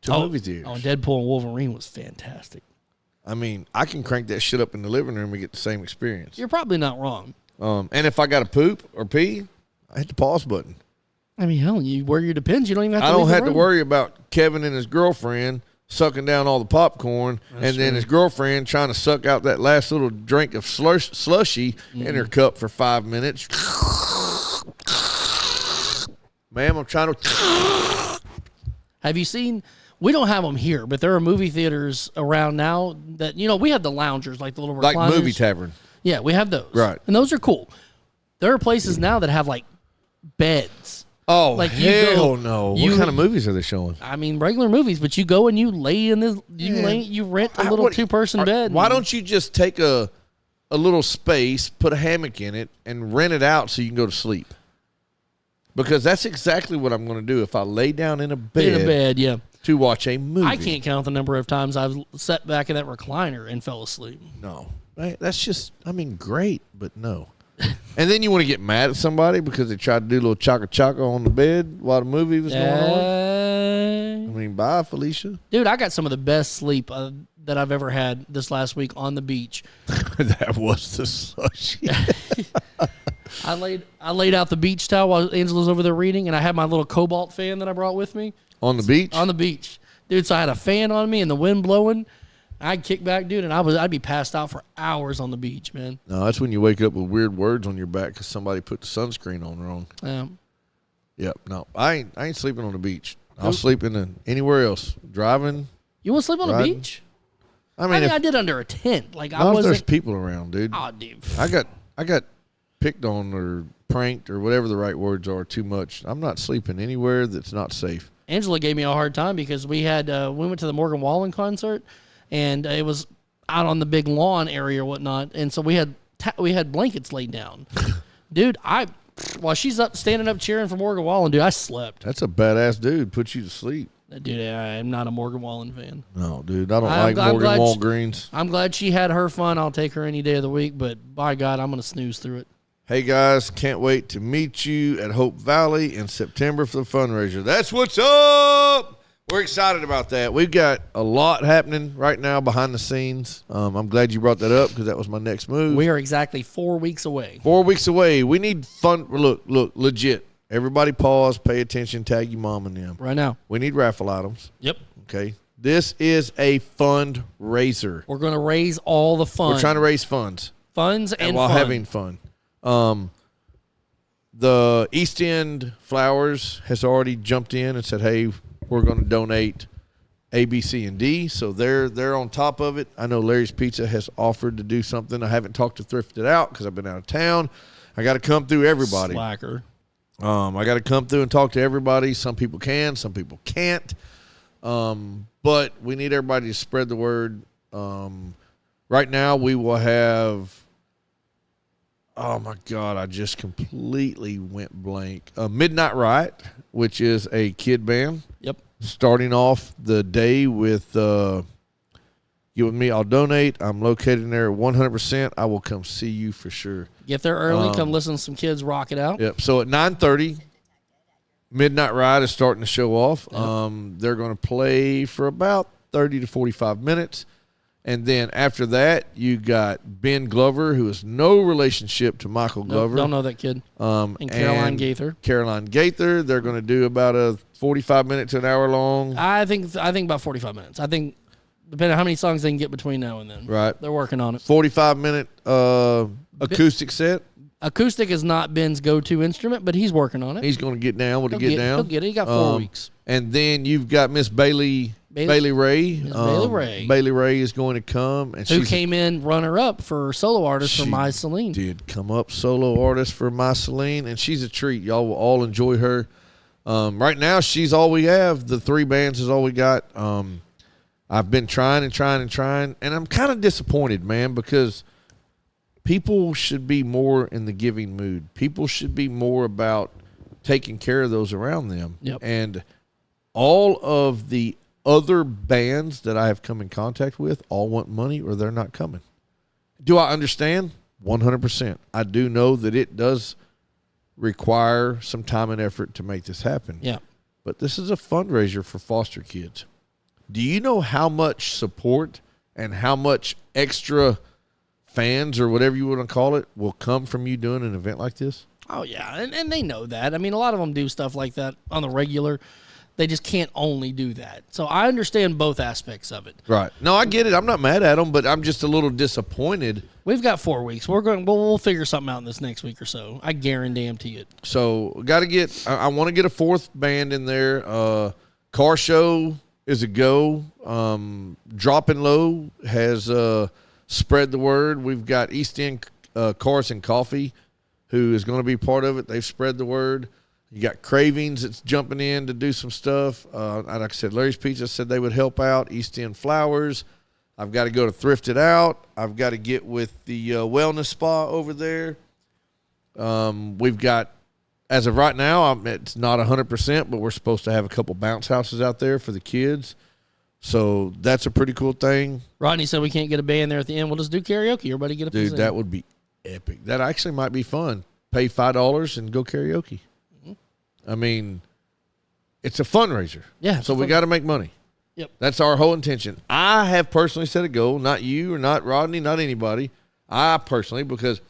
to movie theaters. Oh, Deadpool and Wolverine was fantastic. I mean, I can crank that shit up in the living room and get the same experience. You're probably not wrong. And if I got to poop or pee, I hit the pause button. I mean, hell, you wear your Depends. You don't even have to I don't leave the have to room. worry about Kevin and his girlfriend sucking down all the popcorn and then his girlfriend trying to suck out that last little drink of slushy in her cup for 5 minutes. Ma'am, I'm trying to... Have you seen? We don't have them here, but there are movie theaters around now that we have the loungers, like the little Like recliners. movie tavern. Yeah, we have those. Right. And those are cool. There are places now that have like beds. Oh, Like, you hell go- no. you- What kind of movies are they showing? I mean, regular movies, but you go and you lay in this. You rent a little 2-person bed. Why don't you just take a a little space, put a hammock in it, and rent it out so you can go to sleep. Because that's exactly what I'm going to do if I lay down in a bed, yeah. to watch a movie. I can't count the number of times I've sat back in that recliner and fell asleep. No. Right? That's just, great, but no. And then you want to get mad at somebody because they tried to do a little chaka-chaka on the bed while the movie was going on. Bye, Felicia. Dude, I got some of the best sleep that I've ever had this last week on the beach. That was the sushi. I laid out the beach towel while Angela's over there reading, and I had my little Cobalt fan that I brought with me. On the beach? On the beach. Dude, so I had a fan on me and the wind blowing. I'd kick back, dude, and I'd be passed out for hours on the beach, man. No, that's when you wake up with weird words on your back because somebody put the sunscreen on wrong. Yep. No, I ain't sleeping on the beach. I'll sleep anywhere else. Driving. You want to sleep on the beach? I mean, I did under a tent. Like I wasn't. If there's people around, dude. Oh, dude. I got picked on or pranked or whatever the right words are too much. I'm not sleeping anywhere that's not safe. Angela gave me a hard time because we went to the Morgan Wallen concert, and it was out on the big lawn area or whatnot, and so we had blankets laid down. Dude, while she's standing up cheering for Morgan Wallen, dude, I slept. That's a badass dude. Put you to sleep. Dude, I'm not a Morgan Wallen fan. No, dude, I don't like Morgan Walgreens. I'm glad she had her fun. I'll take her any day of the week, but by God, I'm going to snooze through it. Hey, guys, can't wait to meet you at Hope Valley in September for the fundraiser. That's what's up. We're excited about that. We've got a lot happening right now behind the scenes. I'm glad you brought that up because that was my next move. We are exactly 4 weeks away. 4 weeks away. We need fun. Look, legit. Everybody pause, pay attention, tag your mom and them. Right now. We need raffle items. Yep. Okay. This is a fundraiser. We're going to raise all the funds. We're trying to raise funds. Funds and while fun. having fun. The East End Flowers has already jumped in and said, hey, we're going to donate A, B, C, and D. So they're on top of it. I know Larry's Pizza has offered to do something. I haven't talked to Thrift It Out because I've been out of town. I got to come through everybody. Slacker. I got to come through and talk to everybody. Some people can, some people can't. But we need everybody to spread the word. Right now we will have, oh my God, I just completely went blank. Midnight Riot, which is a kid band. Yep. Starting off the day with you and me, I'll donate. I'm located there 100%. I will come see you for sure. Get there early. Come listen to some kids rock it out. Yep. So at 9:30, Midnight Riot is starting to show off. Yep. They're going to play for about 30 to 45 minutes. And then after that, you got Ben Glover, who is no relationship to Michael Glover. Don't know that kid. And Caroline Gaither. Caroline Gaither. They're going to do about a 45 minutes to an hour long. I think about 45 minutes. I think depending on how many songs they can get between now and then. Right. They're working on it. 45-minute acoustic set. Acoustic is not Ben's go-to instrument, but he's working on it. He's going to get down with the get down. He'll get it. He got 4 weeks. And then you've got Miss Bailey Ray. Bailey Ray. Bailey Ray is going to come. And who came in runner-up for solo artist for My Celine. Did come up solo artist for My Celine, and she's a treat. Y'all will all enjoy her. Right now, she's all we have. The 3 bands is all we got. I've been trying, and I'm kind of disappointed, man, because people should be more in the giving mood. People should be more about taking care of those around them. Yep. And all of the other bands that I have come in contact with all want money or they're not coming. Do I understand? 100%. I do know that it does require some time and effort to make this happen. Yeah. But this is a fundraiser for foster kids. Do you know how much support and how much extra fans or whatever you want to call it will come from you doing an event like this? Oh, yeah, and they know that. I mean, a lot of them do stuff like that on the regular. They just can't only do that. So I understand both aspects of it. Right. No, I get it. I'm not mad at them, but I'm just a little disappointed. We've got 4 weeks. We'll figure something out in this next week or so. I guarantee it. So got to get. I want to get a 4th band in there. Car Show is a go. Dropping Low has spread the word. We've got East End Cars and Coffee, who is going to be part of it. They've spread the word. You got Cravings that's jumping in to do some stuff. Like I said, Larry's Pizza said they would help out. East End Flowers. I've got to go to Thrift It Out. I've got to get with the wellness spa over there. We've got, as of right now, it's not 100%, but we're supposed to have a couple bounce houses out there for the kids. So that's a pretty cool thing. Rodney said we can't get a band there at the end. We'll just do karaoke. Everybody get a Dude, that would be epic. That actually might be fun. Pay $5 and go karaoke. Mm-hmm. I mean, it's a fundraiser. Yeah. So we got to make money. Yep. That's our whole intention. I have personally set a goal, not you or not Rodney, not anybody. I personally, because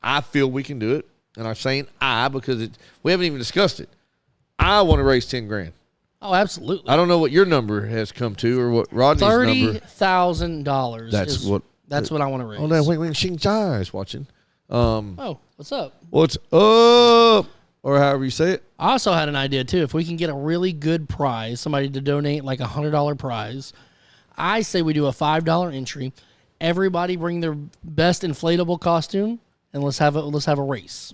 I feel we can do it. And I'm saying I because we haven't even discussed it. I want to raise $10,000. Oh, absolutely. I don't know what your number has come to or what Rodney's number. $30,000. That's what I want to raise. Oh, no, wait, Xing Jai is watching. What's up? What's up? Or however you say it. I also had an idea, too. If we can get a really good prize, somebody to donate like a $100 prize, I say we do a $5 entry. Everybody bring their best inflatable costume, and let's have a race.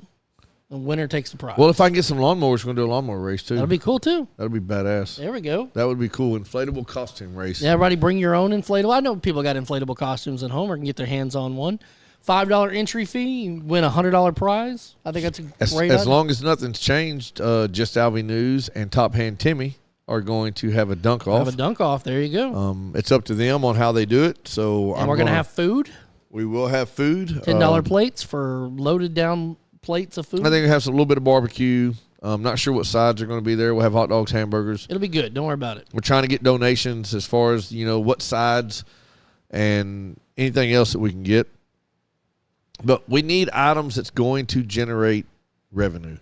The winner takes the prize. Well, if I can get some lawnmowers, we're going to do a lawnmower race, too. That'll be cool, too. That'll be badass. There we go. That would be cool. Inflatable costume race. Yeah, everybody bring your own inflatable. I know people got inflatable costumes at home or can get their hands on one. $5 entry fee, you win a $100 prize. I think that's a great idea. As long as nothing's changed, Just Alvy News and Top Hand Timmy are going to have a dunk off. Have a dunk off. There you go. It's up to them on how they do it. So and we're going to have food. We will have food. $10 plates for loaded down plates of food. I think we have a little bit of barbecue. I'm not sure what sides are going to be there. We'll have hot dogs, hamburgers. It'll be good. Don't worry about it. We're trying to get donations as far as, what sides and anything else that we can get. But we need items that's going to generate revenue.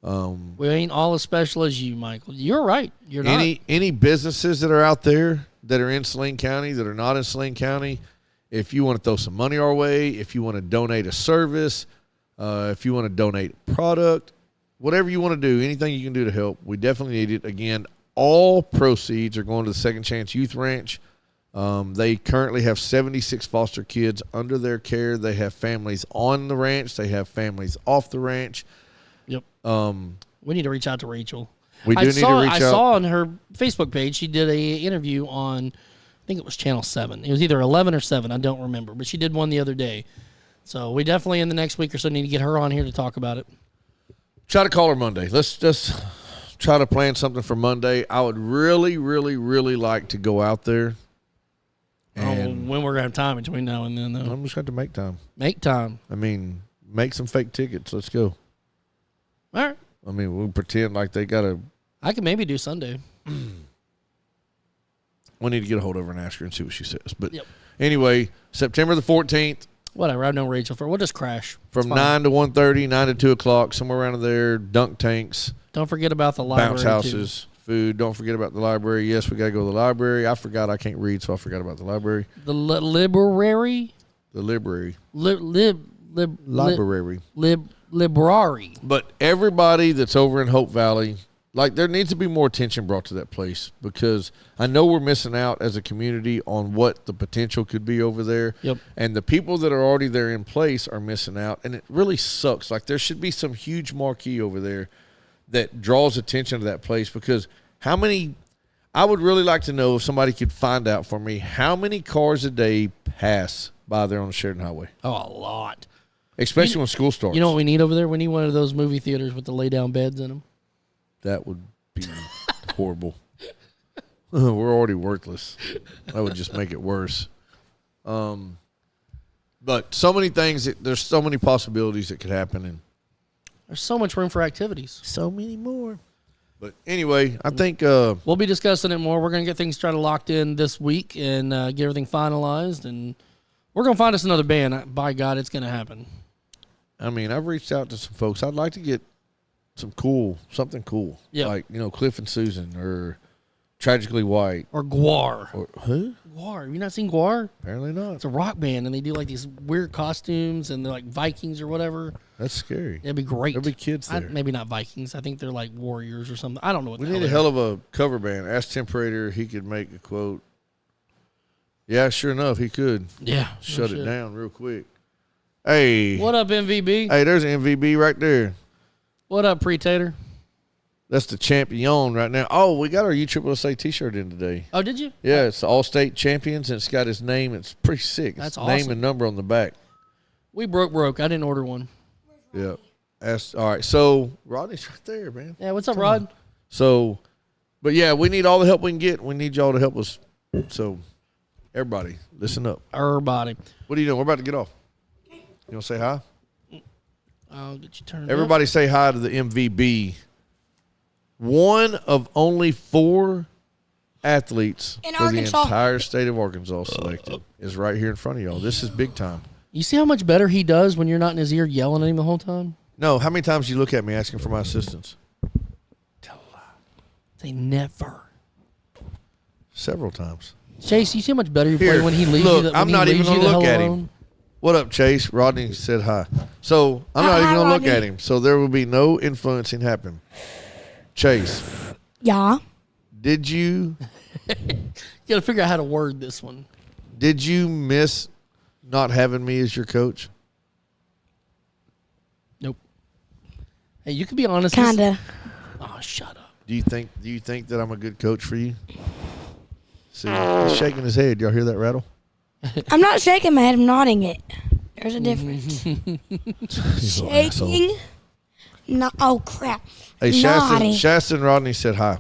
We ain't all as special as you, Michael. You're right. You're not. Any businesses that are out there that are in Saline County, that are not in Saline County, if you want to throw some money our way, if you want to donate a service, if you want to donate a product, whatever you want to do, anything you can do to help, we definitely need it. Again, all proceeds are going to the Second Chance Youth Ranch. They currently have 76 foster kids under their care. They have families on the ranch. They have families off the ranch. Yep. We need to reach out to Rachel. We do need to reach out. I saw on her Facebook page, she did a interview on, I think it was Channel 7. It was either 11 or 7. I don't remember. But she did one the other day. So we definitely in the next week or so need to get her on here to talk about it. Try to call her Monday. Let's just try to plan something for Monday. I would really, really, really like to go out there. And when we're going to have time between now and then, though. I'm just going to make time. Make time. I mean, make some fake tickets. Let's go. All right. I mean, we'll pretend like they got to. I could maybe do Sunday. We need to get a hold of her and ask her and see what she says. But Yep. Anyway, September the 14th. Whatever. I've known Rachel for. We'll just crash. From 9 to 1:30, 9 to 2 o'clock, somewhere around there. Dunk tanks. Don't forget about the library. Bounce houses. Food. Don't forget about the library. Yes, we got to go to the library. I forgot I can't read, so I forgot about the library. The library. The library. Library. Library. Library. But everybody that's over in Hope Valley, like there needs to be more attention brought to that place because I know we're missing out as a community on what the potential could be over there. Yep. And the people that are already there in place are missing out, and it really sucks. Like there should be some huge marquee over there that draws attention to that place because I would really like to know if somebody could find out for me how many cars a day pass by there on the Sheridan Highway. Oh, a lot. Especially when school starts. You know what we need over there? We need one of those movie theaters with the lay-down beds in them. That would be horrible. We're already worthless. That would just make it worse. But so many things, there's so many possibilities that could happen. And there's so much room for activities. So many more. But anyway, I think we'll be discussing it more. We're going to get things started locked in this week and get everything finalized. And we're going to find us another band. By God, it's going to happen. I mean, I've reached out to some folks. I'd like to get something cool. Yeah. Like, Cliff and Susan or Tragically White. Or Guar. Or who? Guar. Have you not seen Guar? Apparently not. It's a rock band, and they do like these weird costumes, and they're like Vikings or whatever. That's scary. It'd be great. There'll be kids there. Maybe not Vikings. I think they're like warriors or something. I don't know what we need a hell of a cover band. Ask Temperator. He could make a quote. Yeah, sure enough, he could. Yeah. Shut it down real quick. Hey. What up, MVB? Hey, there's an MVB right there. What up, Pre-Tater? That's the champion right now. Oh, we got our USSSA T-shirt in today. Oh, did you? Yeah, it's the All-State Champions, and it's got his name. It's pretty sick. That's It's name awesome. and number on the back. We broke. I didn't order one. Yeah. That's all right. So Rodney's right there, man. Yeah, what's up, Rod? So, but yeah, we need all the help we can get. We need y'all to help us. So, everybody, listen up. Everybody. What are you doing? We're about to get off. You want to say hi? I'll get you turned Everybody say hi to the MVB. One of only 4 athletes In for Arkansas. the entire state of Arkansas selected is right here in front of y'all. This is big time. up. You see how much better he does when you're not in his ear yelling at him the whole time? No, how many times you look at me asking for my assistance? Say never. Several times. Chase, you see how much better you Here, play when he leaves look, you. I'm not even gonna look at him. What up, Chase? Rodney said hi. So I'm not Hi, even going to look Rodney. at him. So there will be no influencing happen. Chase, Yeah. did you You got to figure out how to word this one. miss not having me as your coach? Nope. Hey, you can be honest. this- Kinda. Oh, shut up. Do you think that I'm a good coach for you? See, he's shaking his head. Y'all hear that rattle? I'm not shaking my head. I'm nodding it. There's a difference. He's a little asshole. Shaking. No. Oh crap. Hey, Nodding. Shasta and Rodney said hi.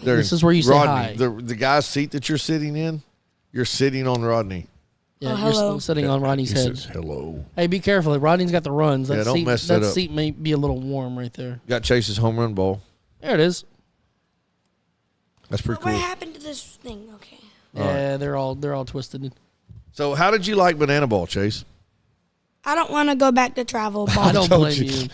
This is where you say Rodney, hi. The guy's seat that you're sitting in, you're sitting on Rodney. Yeah, Oh, you're hello. sitting on Rodney's He head. says hello. Hey, be careful. Rodney's got the runs. That Yeah, don't seat, mess that that up. seat may be a little warm right there. Got Chase's home run ball. There it is. That's pretty What cool. happened to this thing? Okay. Yeah, they're all twisted. So how did you like banana ball, Chase? I don't want to go back to travel I ball. don't told blame you. you.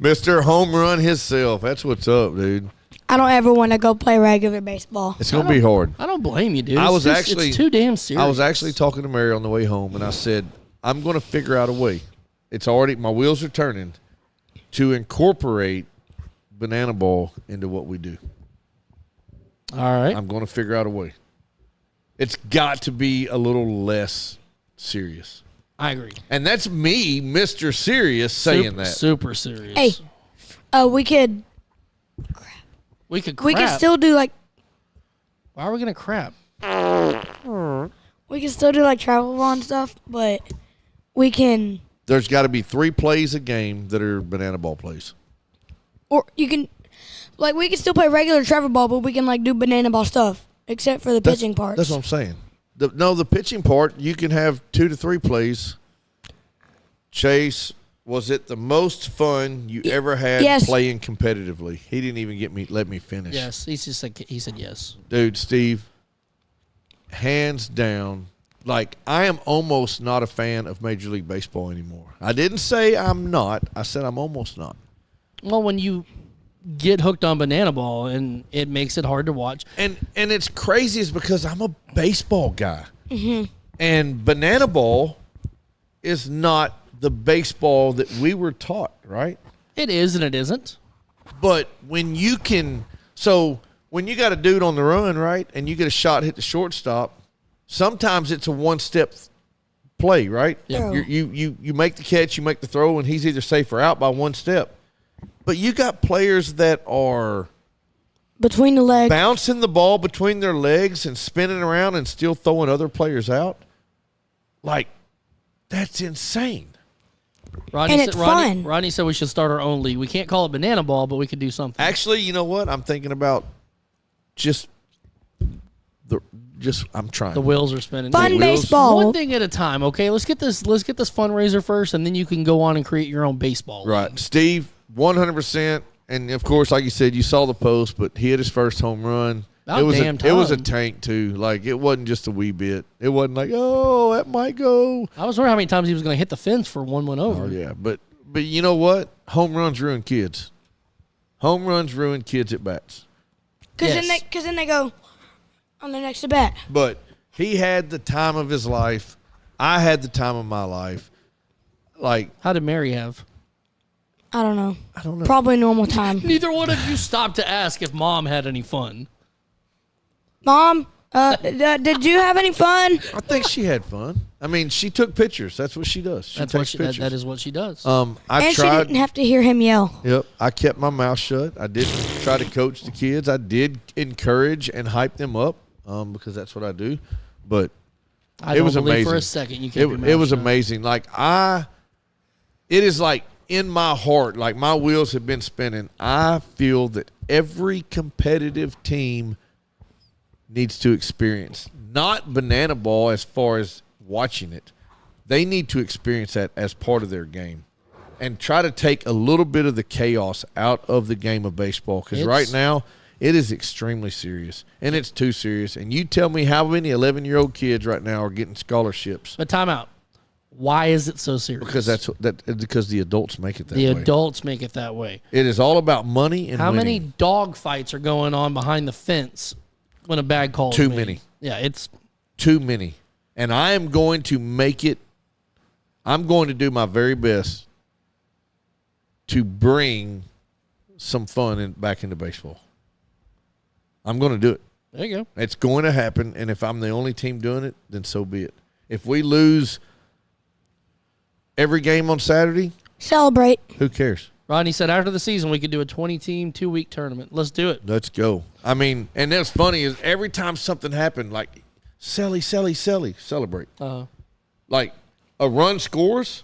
Mr. Home Run himself. That's what's up, dude. I don't ever want to go play regular baseball. It's gonna be hard. I don't blame you, dude. I was It's actually- it's too damn serious. I was actually talking to Mary on the way home, and I said, I'm going to figure out a way. It's already, my wheels are turning to incorporate banana ball into what we do. all right. I'm going to figure out a way. It's got to be a little less serious. I agree. And that's me, Mr. Serious, saying that. Super serious. Hey, we could we could crap. we could still do like Why are we gonna crap? we can still do like travel ball and stuff, but we can There's got to be 3 plays a game that are banana ball plays. or you can like we can still play regular travel ball, but we can like do banana ball stuff except for the pitching parts. That's what I'm saying. The pitching part, you can have 2 to 3 plays. Chase, was it the most fun you ever had Yes. playing competitively? He didn't even let me finish. Yes, he said yes. Dude, Steve, hands down, like I am almost not a fan of Major League Baseball anymore. I didn't say I'm not. I said I'm almost not. Well, when you get hooked on banana ball, and it makes it hard to watch. And it's crazy is because I'm a baseball guy. And banana ball is not the baseball that we were taught, right? It is and it isn't. But when you can, so when you got a dude on the run, right, and you get a shot hit the shortstop, sometimes it's a one-step play, right? Yeah. You make the catch, you make the throw, and he's either safe or out by one step. But you got players that are Between the legs. bouncing the ball between their legs and spinning around and still throwing other players out. Like, that's insane. Rodney And said, it's Rodney, fun. Rodney said we should start our own league. We can't call it banana ball, but we could do something. Actually, you know what? I'm thinking about I'm trying. The wheels are spinning. Fun wheels. baseball. One thing at a time, okay? Let's get this fundraiser first, and then you can go on and create your own baseball. league. Right. Steve, 100%. And, of course, like you said, you saw the post, but he hit his first home run. About It was damn it was a time. tank, too. Like, it wasn't just a wee bit. It wasn't like, oh, that might go. I was wondering how many times he was going to hit the fence for one went over. Oh, yeah. But you know what? Home runs ruin kids. Home runs ruin kids at bats. Because Yes. then they go on the next at bat. But he had the time of his life. I had the time of my life. Like, How did Mary have? I don't know. I don't know. Probably normal time. Neither one of you stopped to ask if Mom had any fun. Mom, did you have any fun? I think she had fun. I mean, she took pictures. That's what she does. She That's takes what she, pictures. that is what she does. I And she tried. didn't have to hear him yell. Yep, I kept my mouth shut. I didn't try to coach the kids. I did encourage and hype them up because that's what I do. But I it don't was believe amazing. for a second you can't. it was amazing. Like it is like in my heart, like my wheels have been spinning. I feel that every competitive team needs to experience not banana ball as far as watching it. They need to experience that as part of their game and try to take a little bit of the chaos out of the game of baseball because right now it is extremely serious and it's too serious. And you tell me how many 11-year-old kids right now are getting scholarships. But time out. Why is it so serious? Because the adults make it that way. The adults make it that way. It is all about money and How winning. many dog fights are going on behind the fence when a bad call is Too made? many. Yeah, it's Too many. And I am going to make it – I'm going to do my very best to bring some fun back into baseball. I'm going to do it. there you go. It's going to happen, and if I'm the only team doing it, then so be it. If we lose every game on Saturday, Celebrate. who cares? Rodney said after the season we could do a 20-team 2-week tournament. Let's do it. Let's go. I mean, and that's funny is every time something happened, like Selly, celebrate. Like a run scores,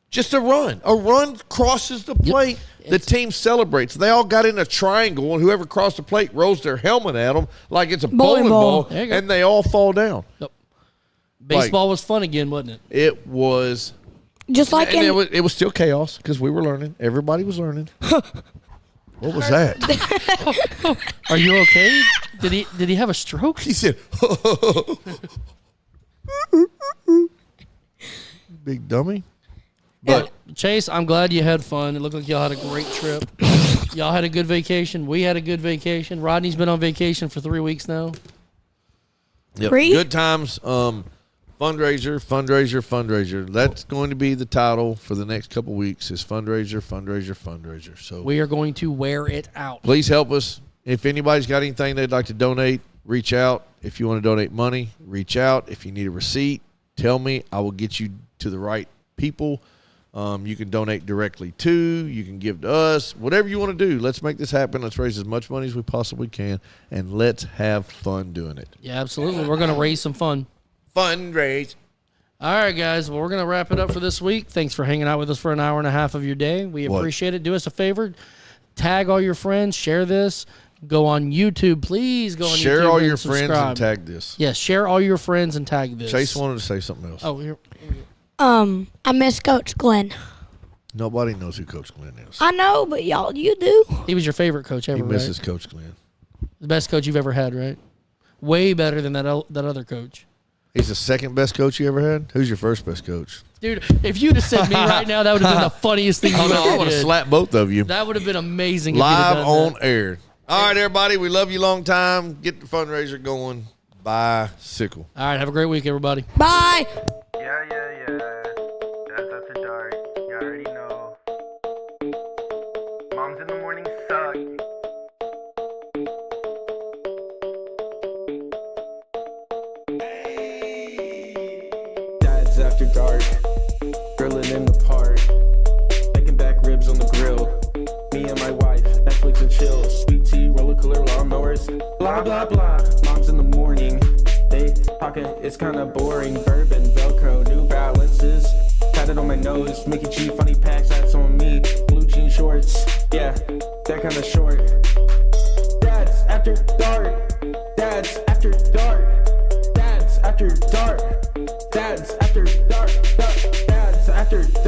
just a run. A run crosses the plate. The team celebrates. They all got in a triangle, and whoever crossed the plate rolls their helmet at them like it's a bowling ball, There you go. and they all fall down. Yep. Baseball was fun again, wasn't it? It was, Just like and in it was still chaos because we were learning. Everybody was learning. What was that? Are you okay? Did he have a stroke? He said, "Big dummy." But Chase, I'm glad you had fun. It looked like y'all had a great trip. Y'all had a good vacation. We had a good vacation. Rodney's been on vacation for 3 weeks now. yep, Three? good times. Fundraiser. That's going to be the title for the next couple weeks. Is fundraiser. So We are going to wear it out. please help us. If anybody's got anything they'd like to donate, reach out. If you want to donate money, reach out. If you need a receipt, tell me. I will get you to the right people. You can donate directly to. You can give to us. Whatever you want to do. Let's make this happen. Let's raise as much money as we possibly can, and let's have fun doing it. Yeah, absolutely. We're going to raise some fun. Fundraise. All right, guys. Well, we're going to wrap it up for this week. Thanks for hanging out with us for an hour and a half of your day. We appreciate it. Do us a favor. Tag all your friends. Share this. Go on YouTube. Please go on YouTube. Share all and your friends subscribe. and tag this. Yes, share all your friends and tag this. Chase wanted to say something else. Oh, here. I miss Coach Glenn. Nobody knows who Coach Glenn is. I know, but you do. He was your favorite coach ever, He right? misses Coach Glenn. The best coach you've ever had, right? Way better than that other coach. He's the second best coach you ever had? Who's your first best coach? Dude, if you'd have said me right now, that would have been the funniest thing you I ever want to did. slap both of you. That would have been amazing. if Live you'd have done on air. All right, everybody. We love you long time. Get the fundraiser going. Bicycle. that. All right, have a great week, everybody. Bye. Yeah. That's after dark. You already know. Moms in the morning suck. Dads after dark, grilling in the park, making back ribs on the grill. Me and my wife, Netflix and chill. Sweet tea, roller cooler, lawnmowers, blah blah blah. Moms in the morning, they talking, it's kinda boring. Bourbon, Velcro, New Balances, tatted on my nose. Mickey G, funny packs, that's on me. Blue jean shorts, yeah, they're kinda short. Dads after dark, dads after dark, dads after dark, dads after dark, dads after dark.